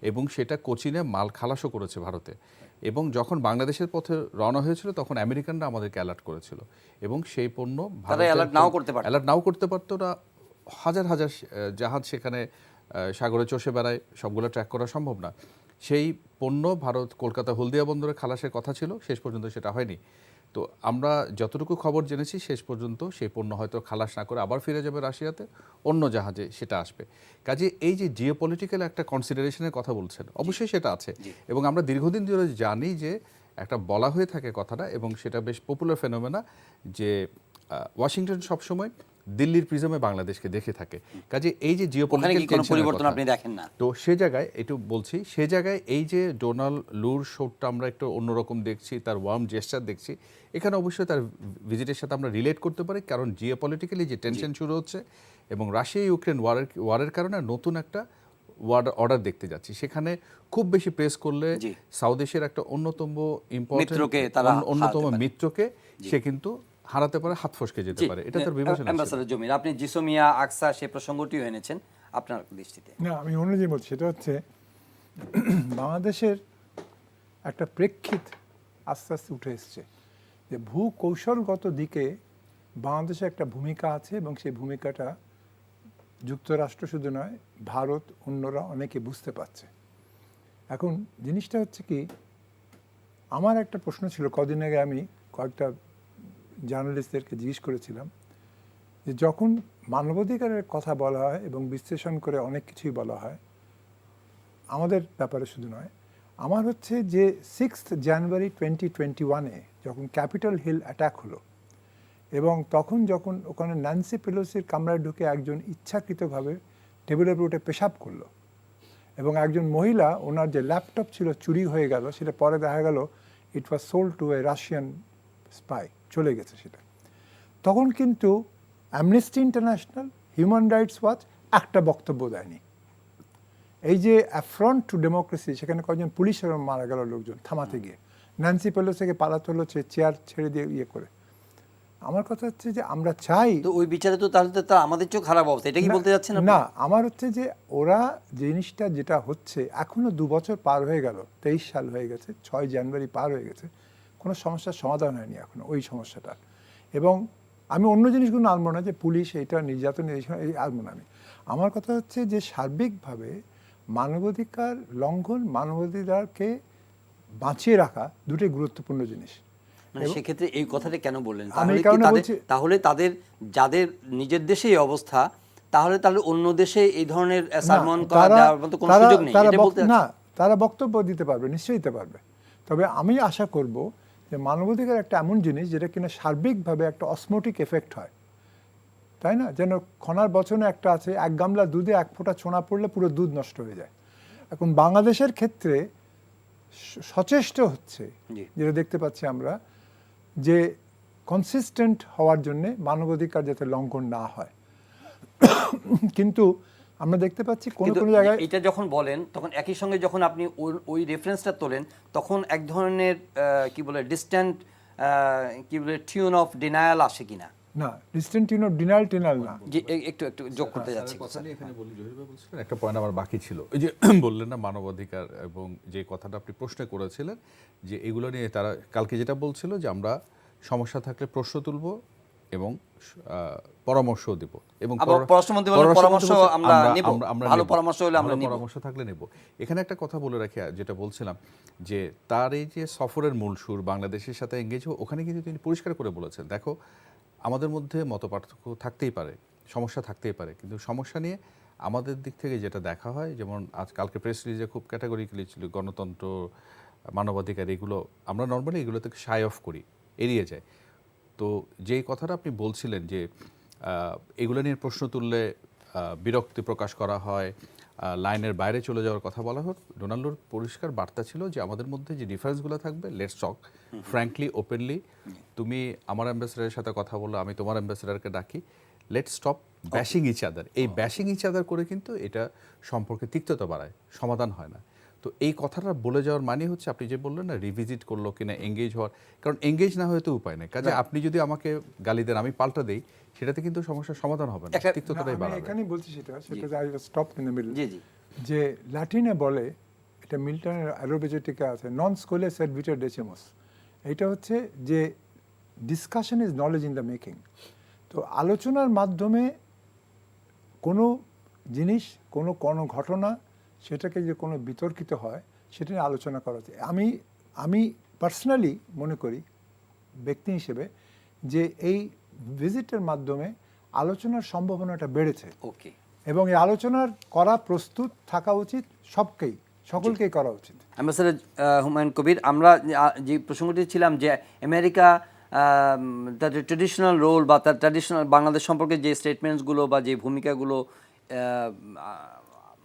এবং সেটা কোচিনে মাল খালাসও করেছে ভারতে। এবং যখন বাংলাদেশের পথে রওনা হয়েছিল, তখন আমেরিকানরা আমাদেরকে অ্যালার্ট করেছিল, এবং সেই পণ্য অ্যালার্ট নাও করতে পারতো না। হাজার হাজার জাহাজ সেখানে সাগরে চষে বেড়ায়, সবগুলো ট্র্যাক করা সম্ভব না। সেই পণ্য ভারত কলকাতা হলদিয়া বন্দরে খালাসের কথা ছিল, শেষ পর্যন্ত সেটা হয়নি। তো আমরা যতটুকু খবর জেনেছি, শেষ পর্যন্ত সেই পণ্য হয়তো খালাস না করে আবার ফিরে যাবে রাশিয়াতে, অন্য জাহাজে সেটা আসবে। কাজে এই যে জিওপলিটিক্যাল একটা কনসিডারেশনের কথা বলছেন, অবশ্যই সেটা আছে। এবং আমরা দীর্ঘদিন ধরে জানি যে একটা বলা হয়ে থাকে কথাটা, এবং সেটা বেশ পপুলার ফেনোমেনা, যে ওয়াশিংটন সবসময় দিল্লির প্রিজমে বাংলাদেশকে দেখে থাকে। কাজে এই যে জিওপলিটিক্যাল পরিবর্তন আপনি দেখেন না, তো সে জায়গায় একটু বলছি, সে জায়গায় এই যে ডোনাল্ড লুর শোটটা আমরা একটু অন্যরকম দেখছি, তার ওয়ার্ম জেস্টার দেখছি, এখানে অবশ্যই তার ভিজিটের সাথে আমরা রিলেট করতে পারি, কারণ জিওপলিটিক্যালি যে টেনশন শুরু হচ্ছে, এবং রাশিয়া ইউক্রেন ওয়ারের কারণে নতুন একটা অর্ডার দেখতে যাচ্ছি। সেখানে খুব বেশি প্রেস করলে সাউথ এশিয়ার একটা অন্যতম মিত্রকে সে কিন্তু হারাতে পারে, হাত ফসকে যেতে পারে, এটা তার বিবেচনা ছিল। অ্যাম্বাসেডর জমির, আপনি জিসোমিয়া আকসা সেই প্রসঙ্গটিও এনেছেন আপনার দৃষ্টিতে। না, আমি অন্য যে বলছি সেটা হচ্ছে বাংলাদেশের একটা প্রেক্ষিত আস্তে আস্তে উঠে এসছে যে ভূকৌশলগত দিকে বাংলাদেশের একটা ভূমিকা আছে, এবং সেই ভূমিকাটা যুক্তরাষ্ট্র শুধু নয়, ভারত, অন্যরা অনেকে বুঝতে পারছে। এখন জিনিসটা হচ্ছে কি, আমার একটা প্রশ্ন ছিল কদিন আগে, আমি কয়েকটা জার্নালিস্টদেরকে জিজ্ঞেস করেছিলাম যে যখন মানবাধিকারের কথা বলা হয় এবং বিশ্লেষণ করে অনেক কিছুই বলা হয়, আমাদের ব্যাপারে শুধু নয়, আমার হচ্ছে যে 6 জানুয়ারি 2021-এ যখন ক্যাপিটাল হিল অ্যাটাক হলো, এবং যখন ওখানে ন্যান্সি পেলোসির কামরায় ঢুকে একজন ইচ্ছাকৃতভাবে টেবিলের উপর উঠে পেশাব করলো, এবং একজন মহিলা, ওনার যে ল্যাপটপ ছিল চুরি হয়ে গেল, সেটা পরে দেখা গেল ইট ওয়াজ সোল্ড টু এ রাশিয়ান স্পাই, চলে গেছে সেটা। তখন কিন্তু amnesty international, human rights watch একটা বক্তব্য দেয়নি। এই যে অ্যাফ্রন্ট টু ডেমোক্রেসি, সেখানে কয়েকজন পুলিশের মারা গেল লোকজন থামাতে গিয়ে, ন্যান্সি পেলোসিকে পালাতে হলো চেয়ার ছেড়ে দিয়ে ইয়ে করে। আমার কথা হচ্ছে যে আমরা চাই, তো ওই বিচারে তো তাহলে তো আমাদের চোখ খারাপ অবস্থা, এটা কি বলতে যাচ্ছেন আপনি? না, আমার হচ্ছে যে ওরা জিনিসটা যেটা হচ্ছে, এখনো 2 বছর পার হয়ে গেল, 23 সাল হয়ে গেছে, 6 জানুয়ারি পার হয়ে গেছে, কোনো সমস্যার সমাধান হয়নি এখনো ওই সমস্যাটা। এবং আমি অন্য জিনিসগুলো আনবো না, যে পুলিশ এটা নির্যাতন এই আনবো না আমি। আমার কথা হচ্ছে যে সার্বিকভাবে মানবাধিকার লঙ্ঘন, মানবাধিকারকে বাঁচিয়ে রাখা দুটোই গুরুত্বপূর্ণ জিনিস। মানে সেক্ষেত্রে এই কথাটা কেন বললেন? আমি তাহলে কি কারণে তাদের, বলছি, তাহলে তাদের যাদের নিজের দেশে এই অবস্থা, তাহলে অন্য দেশে এই ধরনের সারমন করা দেওয়ার মতো কোনো সুযোগ নেই, এটা বলতে না, তারা বক্তব্য দিতে পারবে, নিশ্চয়ই দিতে পারবে। তবে আমি আশা করব যে মানবাধিকার একটা এমন জিনিস যেটা কিনা সার্বিকভাবে একটা অসমোটিক এফেক্ট হয়, তাই না? যেন খনার বচনে একটা আছে, 1 গামলা দুধে 1 ফোঁটা ছোনা পড়লে পুরো দুধ নষ্ট হয়ে যায়। এখন বাংলাদেশের ক্ষেত্রে সচেষ্ট হচ্ছে, জি। যেটা দেখতে পাচ্ছি আমরা, যে কনসিস্টেন্ট হওয়ার জন্যে মানবাধিকার যাতে লঙ্ঘন না হয়। কিন্তু আমরা দেখতে পাচ্ছি কোন কিন্তু কোন জায়গায়, এটা যখন বলেন তখন একই সঙ্গে যখন আপনি ওই রেফারেন্সটা তোলেন, তখন এক ধরনের কি বলে ডিস্ট্যান্ট, কি বলে টিউন অফ ডিনায়াল আসে কিনা? না, ডিস্টেন্ট টিউন অফ ডিনায়াল না। যে একটু যোগ করতে যাচ্ছি। কথা নিয়ে এখানে বলি, জহির ভাই বলছিলেন একটা পয়েন্ট আমার বাকি ছিল, ওই যে বললেন না মানবাধিকার, এবং যে কথাটা আপনি প্রশ্ন করেছিলেন যে এগুলো নিয়ে তারা কালকে যেটা বলছিল যে আমরা সমস্যা থাকলে প্রশ্ন তুলব এবং পরামর্শও দেব, এবং পররাষ্ট্রমন্ত্রী বলেন পরামর্শ আমরা নেব, ভালো পরামর্শ হলে আমরা নেব, পরামর্শ থাকলে নেব। এখানে একটা কথা বলে রাখি, যেটা বলছিলাম যে তার এই যে সফরের মূল সুর বাংলাদেশের সাথে এঙ্গেজ, ওখানে কিন্তু তিনি পরিষ্কার করে বলেছেন, দেখো আমাদের মধ্যে মতপার্থক্য থাকতেই পারে, সমস্যা থাকতেই পারে, কিন্তু সমস্যা নিয়ে আমাদের দিক থেকে যেটা দেখা হয়, যেমন কালকে প্রেস রিলিজে খুব ক্যাটাগরিক্যালি ছিল গণতন্ত্র, মানবাধিকার, এগুলো আমরা নর্মালি এগুলো থেকে শাই অফ করি, এড়িয়ে যায়। তো যেই কথাটা আপনি বলছিলেন যে এগুলো নিয়ে প্রশ্ন তুললে বিরক্তি প্রকাশ করা হয়, লাইনের বাইরে চলে যাওয়ার কথা বলা হোক, ডোনাল্ডোর পরিষ্কার বার্তা ছিল যে আমাদের মধ্যে যে ডিফারেন্সগুলো থাকবে, লেটস টক ফ্র্যাঙ্কলি, ওপেনলি। তুমি আমার অ্যাম্বাসেডারের সাথে কথা বলো, আমি তোমার অ্যাম্বাসেডারকে ডাকি, let's stop bashing each other. এই ব্যাশিং ইচ আদার করে কিন্তু এটা সম্পর্কে তিক্ততা বাড়ায়, সমাধান হয় না। তো এই কথাটা বলে যাওয়ার মানে হচ্ছে, আপনি যে বললেন না রিভিজিট করলো কিনা, এঙ্গেজ হওয়ার, কারণ এঙ্গেজ না হয়ে তো উপায় নেই। কাজে আপনি যদি আমাকে গালি দেন, আমি পাল্টা দেই, সেটাতে কিন্তু সমস্যার সমাধান হবে না, তিক্ততাটাই বাড়াবে। এখানেই বলছি সেটা I stop in the middle. জি জি। যে ল্যাটিনে বলে, এটা মিল্টনের অ্যারোবেজেটিকে আছে, নন স্কোলে সেড ভিটার ডেসিমস। এটা হচ্ছে যে discussion is knowledge in the making. তো আলোচনার মাধ্যমে কোনো জিনিস, কোনো ঘটনা, সেটাকে যে কোনো বিতর্কিত হয়, সেটা নিয়ে আলোচনা করা যায়। আমি পার্সোনালি মনে করি ব্যক্তি হিসেবে যে এই ভিজিটের মাধ্যমে আলোচনার সম্ভাবনাটা বেড়েছে। ওকে। এবং এই আলোচনার করা প্রস্তুত থাকা উচিত সকলকেই করা উচিত। অ্যাম্বাসেডর হুমায়ুন কবির, আমরা যে প্রসঙ্গটি ছিলাম যে আমেরিকা তার ট্রেডিশনাল রোল বা তার ট্র্যাডিশনাল বাংলাদেশ সম্পর্কে যে স্টেটমেন্টসগুলো বা যে ভূমিকাগুলো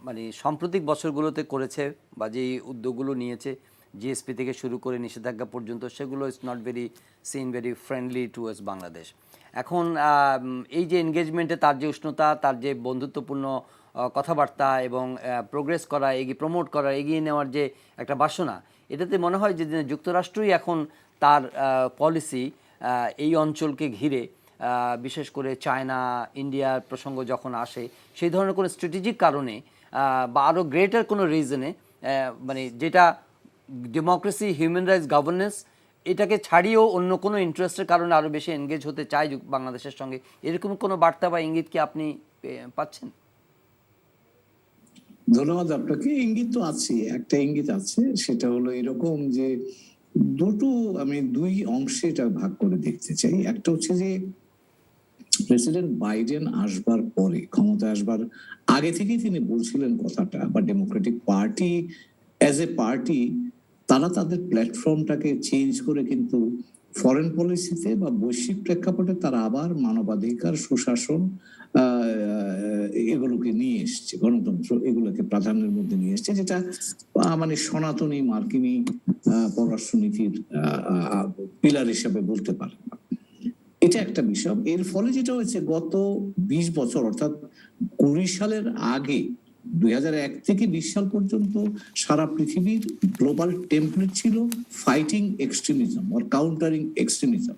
মানে সাম্প্রতিক বছরগুলোতে করেছে বা যে উদ্যোগগুলো নিয়েছে, জিএসপি থেকে শুরু করে নিষেধাজ্ঞা পর্যন্ত, সেগুলো is not very friendly towards Bangladesh. এখন এই যে এনগেজমেন্টে তার যে উষ্ণতা, তার যে বন্ধুত্বপূর্ণ কথাবার্তা এবং প্রোগ্রেস করা, প্রমোট করা, এগিয়ে নেওয়ার যে একটা বাসনা, এটাতে মনে হয় যে যুক্তরাষ্ট্রই এখন তার পলিসি এই অঞ্চলকে ঘিরে বিশেষ করে চায়না ইন্ডিয়ার প্রসঙ্গ যখন আসে সেই ধরনের কোনো স্ট্র্যাটেজিক কারণে বা আরও গ্রেটার কোনো রিজনে মানে যেটা ডেমোক্রেসি হিউম্যান রাইটস গভর্নেন্স এটাকে ছাড়িয়েও অন্য কোনো ইন্টারেস্টের কারণে আরও বেশি এনগেজ হতে চায় বাংলাদেশের সঙ্গে, এরকম কোনো বার্তা বা ইঙ্গিত কি আপনি পাচ্ছেন? ধন্যবাদ আপনাকে। ইঙ্গিত তো আছে, একটা ইঙ্গিত আছে, সেটা হলো এরকম যে আমি দুই অংশে এটা ভাগ করে দেখতে চাই। একটা হচ্ছে যে প্রেসিডেন্ট বাইডেন আসবার পরে, ক্ষমতায় আসবার আগে থেকেই তিনি বলছিলেন কথাটা, বা Democratic party as a party তারা তাদের প্ল্যাটফর্মটাকে চেঞ্জ করে কিন্তু ফরেন পলিসিতে বা বৈশ্বিক প্রেক্ষাপটে তারা আবার মানবাধিকার, সুশাসন এগুলোকে নিয়ে এসছে, গণতন্ত্র এগুলোকে প্রাধান্যের মধ্যে নিয়ে এসছে, যেটা মানে সনাতনী মার্কিনী পররাষ্ট্রনীতির পিলার হিসাবে বলতে পারেন। এটা একটা বিষয়। এর ফলে যেটা হয়েছে, গত 20 বছর অর্থাৎ 20 সালের আগে 2001 থেকে 20 সাল পর্যন্ত সারা পৃথিবীর গ্লোবাল টেমপ্লেট ছিল fighting extremism or countering extremism,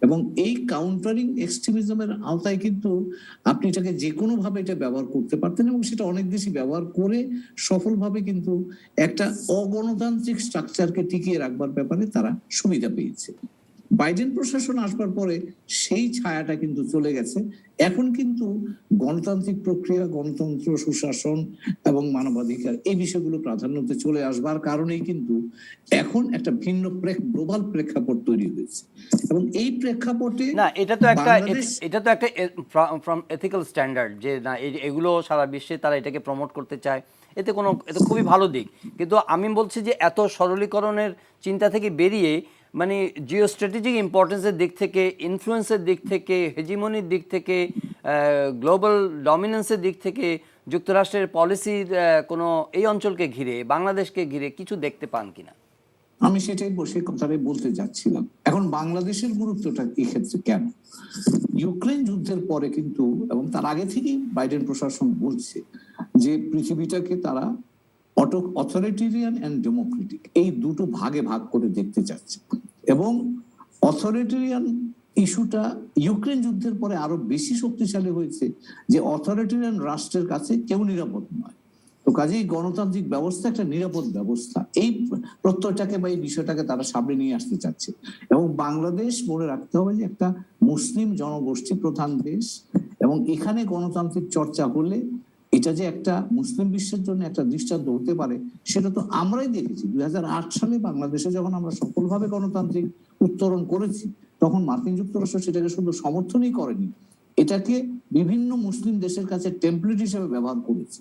এবং এই কাউন্টারিং এক্সট্রিমিজমের আওতায় কিন্তু আপনি এটাকে যে কোনো ভাবে এটা ব্যবহার করতে পারতেন, এবং সেটা অনেক দেশই ব্যবহার করে সফলভাবে কিন্তু একটা অগণতান্ত্রিক স্ট্রাকচারকে টিকিয়ে রাখবার ব্যাপারে তারা সুবিধা পেয়েছে। বাইডেন প্রশাসন আসবার পরে সেই ছায়াটা কিন্তু চলে গেছে। এখন কিন্তু গণতান্ত্রিক প্রক্রিয়া, গণতন্ত্র, সুশাসন এবং মানবাধিকার এই বিষয়গুলো প্রাধান্যতে চলে আসবার কারণেই কিন্তু এখন একটা ভিন্ন গ্লোবাল প্রেক্ষাপট তৈরি হয়েছে, এবং এই প্রেক্ষাপটে না এটা তো একটা ফ্রম এথিক্যাল স্ট্যান্ডার্ড যে না এগুলো সারা বিশ্বে তারা এটাকে প্রমোট করতে চায়, এতে খুবই ভালো দিক। কিন্তু আমি বলছি যে এত সরলীকরণের চিন্তা থেকে বেরিয়ে মানে জিও স্ট্র্যাটেজিক ইম্পর্টেন্সের দিক থেকে, ইনফ্লুয়েন্সের দিক থেকে, হেজিমনির দিক থেকে, গ্লোবাল ডমিনেন্সের দিক থেকে যুক্তরাষ্ট্রের পলিসির কোনো এই অঞ্চলকে ঘিরে, বাংলাদেশকে ঘিরে কিছু দেখতে পান কিনা? আমি সেটাই বসে কথাটাই বলতে যাচ্ছিলাম। এখন বাংলাদেশের গুরুত্বটা এই ক্ষেত্রে কেন? ইউক্রেন যুদ্ধের পরে কিন্তু, এবং তার আগে থেকেই বাইডেন প্রশাসন বলছে যে পৃথিবীটাকে তারা অথরিটেরিয়ান এন্ড ডেমোক্রেটিক এই দুটো ভাগে ভাগ করে দেখতে চাচ্ছে, এবং অথরিটেরিয়ান ইস্যুটা ইউক্রেন যুদ্ধের পরে আরো বেশি শক্তিশালী হয়েছে, যে অথরিটেরিয়ান রাষ্ট্রের কাছে কেউ নিরাপদ নয়। তো কাজেই গণতান্ত্রিক ব্যবস্থা একটা নিরাপদ ব্যবস্থা, এই প্রত্যয়টাকে বা এই বিষয়টাকে তারা সামনে নিয়ে আসতে চাচ্ছে। এবং বাংলাদেশ মনে রাখতে হবে যে একটা মুসলিম জনগোষ্ঠী প্রধান দেশ, এবং এখানে গণতান্ত্রিক চর্চা হলে এটা যে একটা মুসলিম বিশ্বের জন্য একটা দৃষ্টান্ত হতে পারে, সেটা তো আমরাই দেখেছি। 2008 সালে বাংলাদেশে যখন আমরা সফলভাবে গণতান্ত্রিক উত্তরণ করেছি, তখন মার্কিন যুক্তরাষ্ট্র সেটাকে শুধু সমর্থনই করেনি, এটাকে বিভিন্ন মুসলিম দেশের কাছে টেমপ্লেট হিসেবে ব্যবহার করেছে।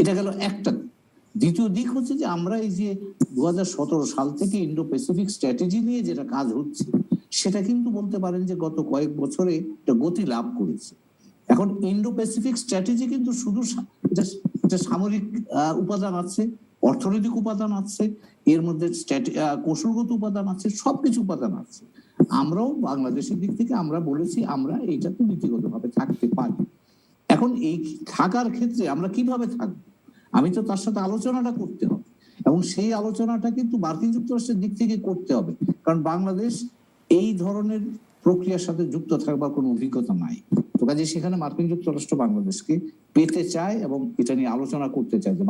এটা গেল একটা। দ্বিতীয় দিক হচ্ছে যে আমরা এই যে 2017 সাল থেকে ইন্ডো প্যাসিফিক স্ট্র্যাটেজি নিয়ে যেটা কাজ হচ্ছে, সেটা কিন্তু বলতে পারেন যে গত কয়েক বছরে একটা গতি লাভ করেছে। এখন ইন্ডো প্যাসিফিক স্ট্র্যাটেজি কিন্তু শুধু এটা সামরিক উপাদান আছে, অর্থনৈতিক উপাদান আছে, এর মধ্যে কৌশলগত উপাদান আছে, সবকিছু উপাদান আছে। আমরাও বাংলাদেশের দিক থেকে আমরা বলেছি আমরা এইটাতে নীতিগতভাবে থাকতে পারি। এখন এই থাকার ক্ষেত্রে আমরা কিভাবে থাকবো, আমি তো তার সাথে আলোচনাটা করতে হবে, এবং সেই আলোচনাটা কিন্তু মার্কিন যুক্তরাষ্ট্রের দিক থেকে করতে হবে, কারণ বাংলাদেশ এই ধরনের প্রক্রিয়ার সাথে যুক্ত থাকবার কোনো অভিজ্ঞতা নাই। তো কাজে সেখানে মার্কিন যুক্তরাষ্ট্র বাংলাদেশকে পেতে চায় এবং এটা নিয়ে আলোচনা করতে চায় যে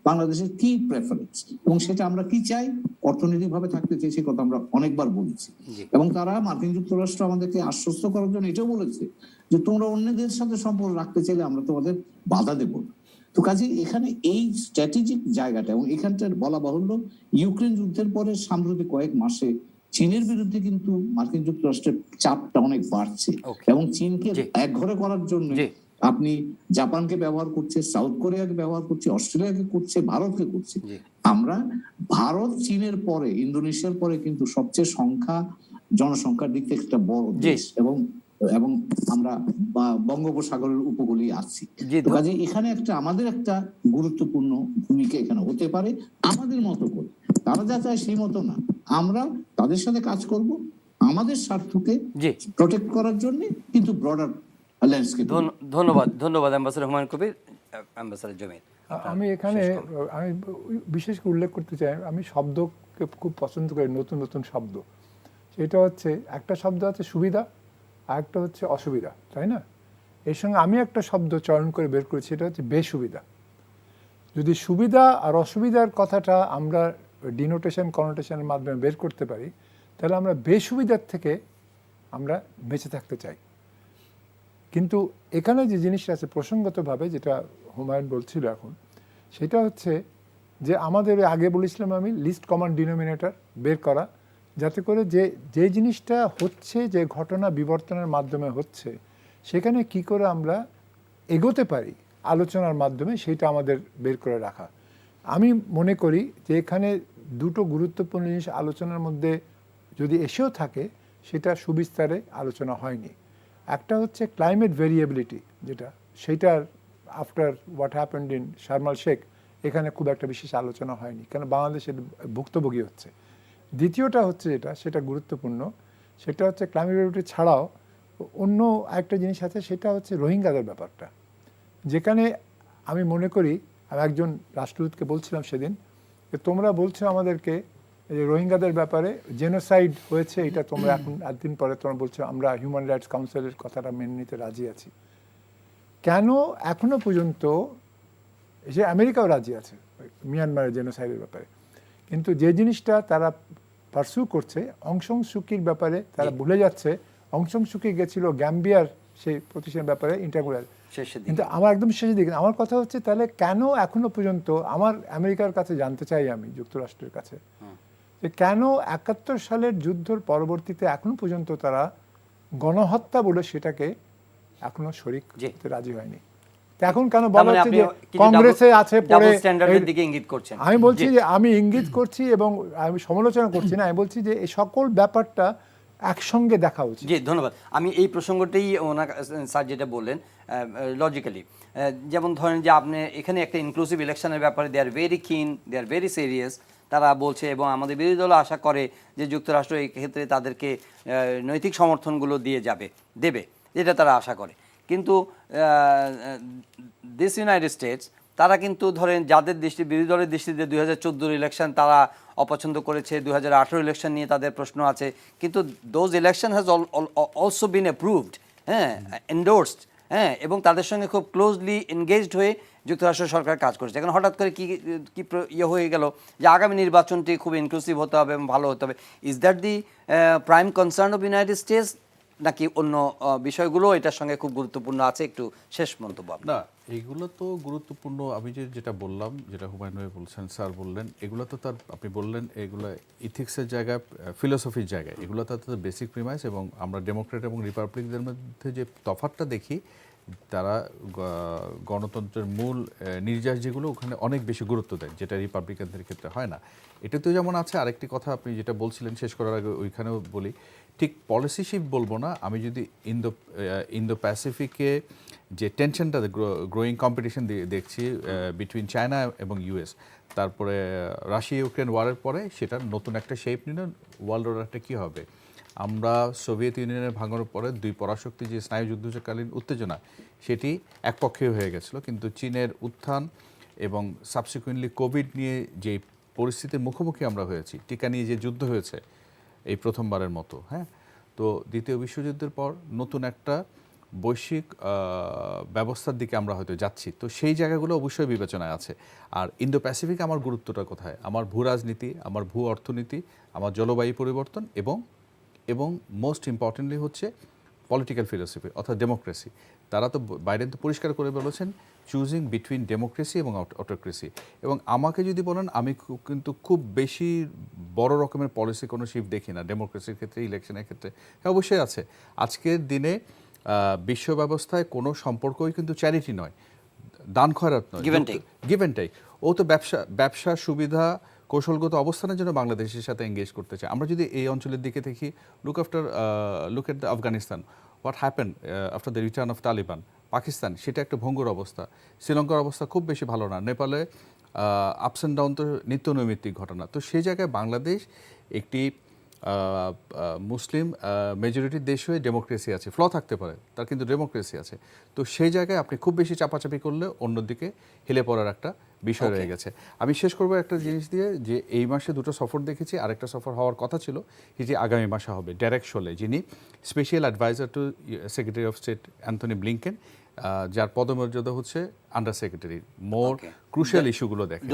বাংলাদেশের কি প্রেফারেন্স, এবং সেটা আমরা কি চাই, অর্থনৈতিক ভাবে থাকতে চাই, সে কথা আমরা অনেকবার বলেছি। এবং তারা মার্কিন যুক্তরাষ্ট্র আমাদেরকে আশ্বস্ত করার জন্য এটাও বলেছে যে তোমরা অন্যদের সাথে সম্পর্ক রাখতে চাইলে আমরা তোমাদের বাধা দেব না। তো কাজে এখানে এই স্ট্র্যাটেজিক জায়গাটা, এবং এখানটার বলা বাহুল্য ইউক্রেন যুদ্ধের পরে সাম্প্রতিক কয়েক মাসে চীনের বিরুদ্ধে কিন্তু মার্কিন যুক্তরাষ্ট্রের চাপটা অনেক বাড়ছে, এবং চীনকে একঘরে করার জন্য আপনি জাপানকে ব্যবহার করছে, সাউথ কোরিয়াকে ব্যবহার করছে, অস্ট্রেলিয়াকে করছে, ভারতকে করছে। আমরা ভারত চীনের পরে, ইন্দোনেশিয়ার পরে কিন্তু সবচেয়ে জনসংখ্যার দিক থেকে একটা বড় দেশ, এবং আমরা বঙ্গোপসাগরের উপকূলেই আছি। কাজে এখানে আমাদের একটা গুরুত্বপূর্ণ ভূমিকা এখানে হতে পারে আমাদের মতো করে। তারা যা চায় সেই মতো না, আমরা তাদের সাথে কাজ করব আমাদের স্বার্থকে প্রোটেক্ট করার জন্য, কিন্তু ব্রডার ল্যান্ডস্কেপ। ধন্যবাদ অ্যাম্বাসেডর হুমায়ুন কবির। অ্যাম্বাসেডর জমির, আমি এখানে বিশেষ করে উল্লেখ করতে চাই, আমি শব্দকে খুব পছন্দ করি, নতুন নতুন শব্দ। সেটা হচ্ছে একটা শব্দ আছে সুবিধা আর একটা হচ্ছে অসুবিধা, তাই না? এর সঙ্গে আমি একটা শব্দ চয়ন করে বের করেছি, সেটা হচ্ছে বেসুবিধা। যদি সুবিধা আর অসুবিধার কথাটা আমরা ডিনোটেশন কনোটেশনের মাধ্যমে বের করতে পারি, তাহলে আমরা বেসুবিধার থেকে আমরা বেঁচে থাকতে চাই। কিন্তু এখানে যে জিনিসটা আছে প্রসঙ্গতভাবে, যেটা হুমায়ুন বলছিল এখন, সেটা হচ্ছে যে আমাদের আগে বলেছিলাম আমি লিস্ট কমন ডিনোমিনেটর বের করা, যাতে করে যে জিনিসটা হচ্ছে, যে ঘটনা বিবর্তনের মাধ্যমে হচ্ছে, সেখানে কি করে আমরা এগোতে পারি আলোচনার মাধ্যমে, সেটা আমাদের বের করে রাখা। আমি মনে করি যে এখানে দুটো গুরুত্বপূর্ণ জিনিস আলোচনার মধ্যে যদি এসেও থাকে, সেটা সুবিস্তারে আলোচনা হয়নি। একটা হচ্ছে ক্লাইমেট ভেরিয়েবিলিটি, সেটার after what happened in Sharm el Sheikh, এখানে খুব একটা বিশেষ আলোচনা হয়নি, কারণ বাংলাদেশের ভুক্তভোগী হচ্ছে। দ্বিতীয়টা হচ্ছে সেটা গুরুত্বপূর্ণ, সেটা হচ্ছে ক্লাইমেট ভেরিয়েবিলিটি ছাড়াও অন্য একটা জিনিস আছে, সেটা হচ্ছে রোহিঙ্গাদের ব্যাপারটা, যেখানে আমি মনে করি, আমি একজন রাষ্ট্রদূতকে বলছিলাম সেদিন, যে তোমরা বলছো আমাদেরকে যে রোহিঙ্গাদের ব্যাপারে জেনোসাইড হয়েছে, এটা তোমরা এখন একদিন পরে তোমরা বলছো আমরা হিউম্যান রাইটস কাউন্সিলের কথাটা মেনে নিতে রাজি আছি। কেন এখনো পর্যন্ত, যে আমেরিকাও রাজি আছে মিয়ানমারের জেনোসাইডের ব্যাপারে, কিন্তু যে জিনিসটা তারা পারসু করছে অং সান সু কির ব্যাপারে, তারা ভুলে যাচ্ছে অং সান সু কি গেছিল গ্যাম্বিয়ার সেই প্রতিষ্ঠানের ব্যাপারে ইন্টারভিউয়ার, কিন্তু আমার একদম শেষের দিকে। আমার কথা হচ্ছে তাহলে কেন এখনো পর্যন্ত, আমার আমেরিকার কাছে জানতে চাই আমি, যুক্তরাষ্ট্রের কাছে, যে কেন ৭১ সালের যুদ্ধের পরবর্তীতে এখনো পর্যন্ত তারা গণহত্যা বলে সেটাকে এখনো শরিক হতে রাজি হয়নি। এখন কেন বলা হচ্ছে যে কংগ্রেসে আছে পরে, আমি বলছি যে আমি ইঙ্গিত করছি এবং আমি সমালোচনা করছি না, আমি বলছি যে এই সকল ব্যাপারটা একসঙ্গে দেখা উচিত। জি, ধন্যবাদ। আমি এই প্রসঙ্গটাই ওনার স্যার যেটা বললেন লজিক্যালি, যেমন ধরেন যে আপনি এখানে একটা ইনক্লুসিভ ইলেকশনের ব্যাপারে দে আর ভেরি কিন, দে আর ভেরি সিরিয়াস, তারা বলছে, এবং আমাদের বিরোধী দল আশা করে যে যুক্তরাষ্ট্র এই ক্ষেত্রে তাদেরকে নৈতিক সমর্থনগুলো দেবে, যেটা তারা আশা করে। কিন্তু দিস ইউনাইটেড স্টেটস, তারা কিন্তু ধরেন যাদের বিরোধী দলের দৃষ্টিতে 2014 ইলেকশন তারা অপছন্দ করেছে, 2018 ইলেকশন নিয়ে তাদের প্রশ্ন আছে, কিন্তু those election has also been approved, endorsed, এবং তাদের সঙ্গে খুব ক্লোজলি এনগেজড হয়ে যুক্তরাষ্ট্র সরকার কাজ করছে। এখন হঠাৎ করে কি হয়ে গেল যে আগামী নির্বাচনটি খুব ইনক্লুসিভ হতে হবে এবং ভালো হতে হবে। Is that the prime concern of United states, নাকি অন্য বিষয়গুলো এটার সঙ্গে খুব গুরুত্বপূর্ণ আছে? একটু শেষ মন্তব্য। না, এইগুলো তো গুরুত্বপূর্ণ। আমি যেটা বললাম, যেটা হুমায়ুন ভাই বলছেন, স্যার বললেন, এগুলো তো তার, আপনি বললেন এগুলো ইথিক্সের জায়গায়, ফিলোসফির জায়গায়, এগুলো তো তাদের বেসিক প্রিমাইস। এবং আমরা ডেমোক্রেট এবং রিপাবলিকদের মধ্যে যে তফাৎটা দেখি, তারা গণতন্ত্রের মূল নির্যাস যেগুলো, ওখানে অনেক বেশি গুরুত্ব দেয়, যেটা রিপাবলিকানদের ক্ষেত্রে হয় না। এটাতেও যেমন আছে, আরেকটি কথা আপনি যেটা বলছিলেন শেষ করার আগে ওইখানেও বলি, ঠিক পলিসি শিফট বলবো না, আমি যদি ইন্দো প্যাসিফিকে যে টেনশনটা, গ্রোয়িং কম্পিটিশন দেখছি বিটুইন চায়না এবং ইউএস, তারপরে রাশিয়া ইউক্রেন ওয়ারের পরে সেটার নতুন একটা শেপ নিল, ওয়ার্ল্ড অর্ডারটা কী হবে। আমরা সোভিয়েত ইউনিয়নের ভাঙানোর পরে দুই পরাশক্তি যে স্নায়ুযুদ্ধকালীন উত্তেজনা, সেটি একপক্ষীয় হয়ে গেছিলো, কিন্তু চীনের উত্থান এবং সাবসিকুয়েন্টলি কোভিড নিয়ে যে পরিস্থিতির মুখোমুখি আমরা হয়েছি, টিকা নিয়ে যে যুদ্ধ হয়েছে এই প্রথমবারের মতো, তো দ্বিতীয় বিশ্বযুদ্ধের পর নতুন একটা বৈশ্বিক ব্যবস্থার দিকে আমরা হয়তো যাচ্ছি। তো সেই জায়গাগুলো অবশ্যই বিবেচনায় আছে। আর ইন্দো প্যাসিফিক আমার গুরুত্বটা কোথায়? আমার ভূ রাজনীতি, আমার ভূ অর্থনীতি, আমার জলবায়ু পরিবর্তন, এবং মোস্ট ইম্পর্টেন্টলি হচ্ছে পলিটিক্যাল ফিলোসফি অর্থাৎ ডেমোক্রেসি। তারা তো বাইডেন তো পরিষ্কার করে বলেছেন চুজিং বিটুইন ডেমোক্রেসি এবং অটোক্রেসি। এবং আমাকে যদি বলেন, আমি কিন্তু খুব বেশি বড় রকমের পলিসি কোনো শিফট দেখি না ডেমোক্রেসির ক্ষেত্রে, ইলেকশনের ক্ষেত্রে। হ্যাঁ, অবশ্যই আছে। আজকের দিনে বিশ্ব ব্যবস্থায় কোনো সম্পর্কই কিন্তু চ্যারিটি নয়, দান খয়রাত নয়, গিভ অ্যান্ড টেক। ও তো ব্যবসা সুবিধা, কৌশলগত অবস্থানের জন্য বাংলাদেশের সাথে এঙ্গেজ করতে চায়। আমরা যদি এই অঞ্চলের দিকে দেখি, look at the Afghanistan, what happen after the return of Taliban. Pakistan, সেটা একটা ভঙ্গুর অবস্থা। শ্রীলঙ্কার অবস্থা খুব বেশি ভালো না। নেপালে আপস অ্যান্ড ডাউন তো নিত্য নৈমিত্তিক ঘটনা। তো সেই জায়গায় বাংলাদেশ একটি মুসলিম মেজরিটির দেশ হয়ে ডেমোক্রেসি আছে, ফ্ল থাকতে পারে তার, কিন্তু ডেমোক্রেসি আছে। তো সেই জায়গায় আপনি খুব বেশি চাপাচাপি করলে অন্যদিকে হেলে পড়ার একটা বিষয় রয়ে গেছে। আমি শেষ করবো একটা জিনিস দিয়ে, যে এই মাসে দুটো সফর দেখেছি, আরেকটা সফর হওয়ার কথা ছিল যে আগামী মাসে হবে, ডেরেক শোলে, যিনি special adviser to secretary of state Antony Blinken, যার পদমর্যাদা হচ্ছে আন্ডার সেক্রেটারি, মোর ক্রুশিয়াল ইস্যুগুলো দেখে।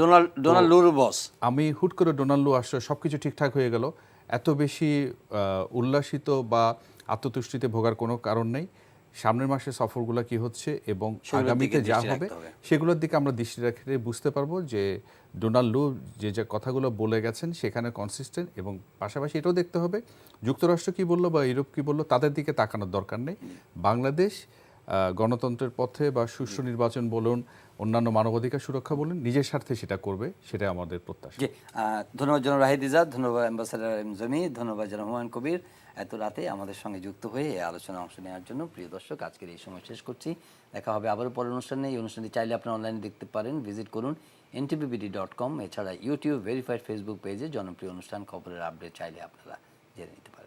ডোনাল্ড লুর বস। আমি হুট করে ডোনাল্ড লু আসলে সব কিছু ঠিকঠাক হয়ে গেল, এত বেশি উল্লাসিত বা আত্মতুষ্টিতে ভোগার কোনো কারণ নেই। সামনের মাসে সফরগুলো কি হচ্ছে এবং আগামীতে যা হবে সেগুলোর দিকে আমরা দৃষ্টি রাখলে বুঝতে পারবো যে ডোনাল্ড লু যে কথাগুলো বলে গেছেন সেখানে কনসিস্টেন্ট, এবং পাশাপাশি এটাও দেখতে হবে যুক্তরাষ্ট্র কি বললো বা ইউরোপ কি বললো, তাদের দিকে তাকানোর দরকার নেই। বাংলাদেশ গণতন্ত্রের পথে বা সুষ্ঠু নির্বাচন বলুন, অন্যান্য মানবাধিকার সুরক্ষা বলুন, নিজের স্বার্থে সেটা করবে, সেটাই আমাদের প্রত্যাশা। জি, ধন্যবাদ জনাব রাহিদ ইজাদ, ধন্যবাদ অ্যাম্বাসেডর এম জমি, ধন্যবাদ জনাব হুমায়ুন কবির এত রাতে আমাদের সঙ্গে যুক্ত হয়ে এই আলোচনায় অংশ নেওয়ার জন্য। প্রিয় দর্শক, আজকের এই সময় শেষ করছি। দেখা হবে আবারও পরের অনুষ্ঠানে। এই অনুষ্ঠানটি চাইলে আপনারা অনলাইনে দেখতে পারেন, ভিজিট করুন ntbbd.com। এছাড়া ইউটিউব ভেরিফাইড ফেসবুক পেজে জনপ্রিয় অনুষ্ঠান খবরের আপডেট চাইলে আপনারা জেনে নিতে পারেন।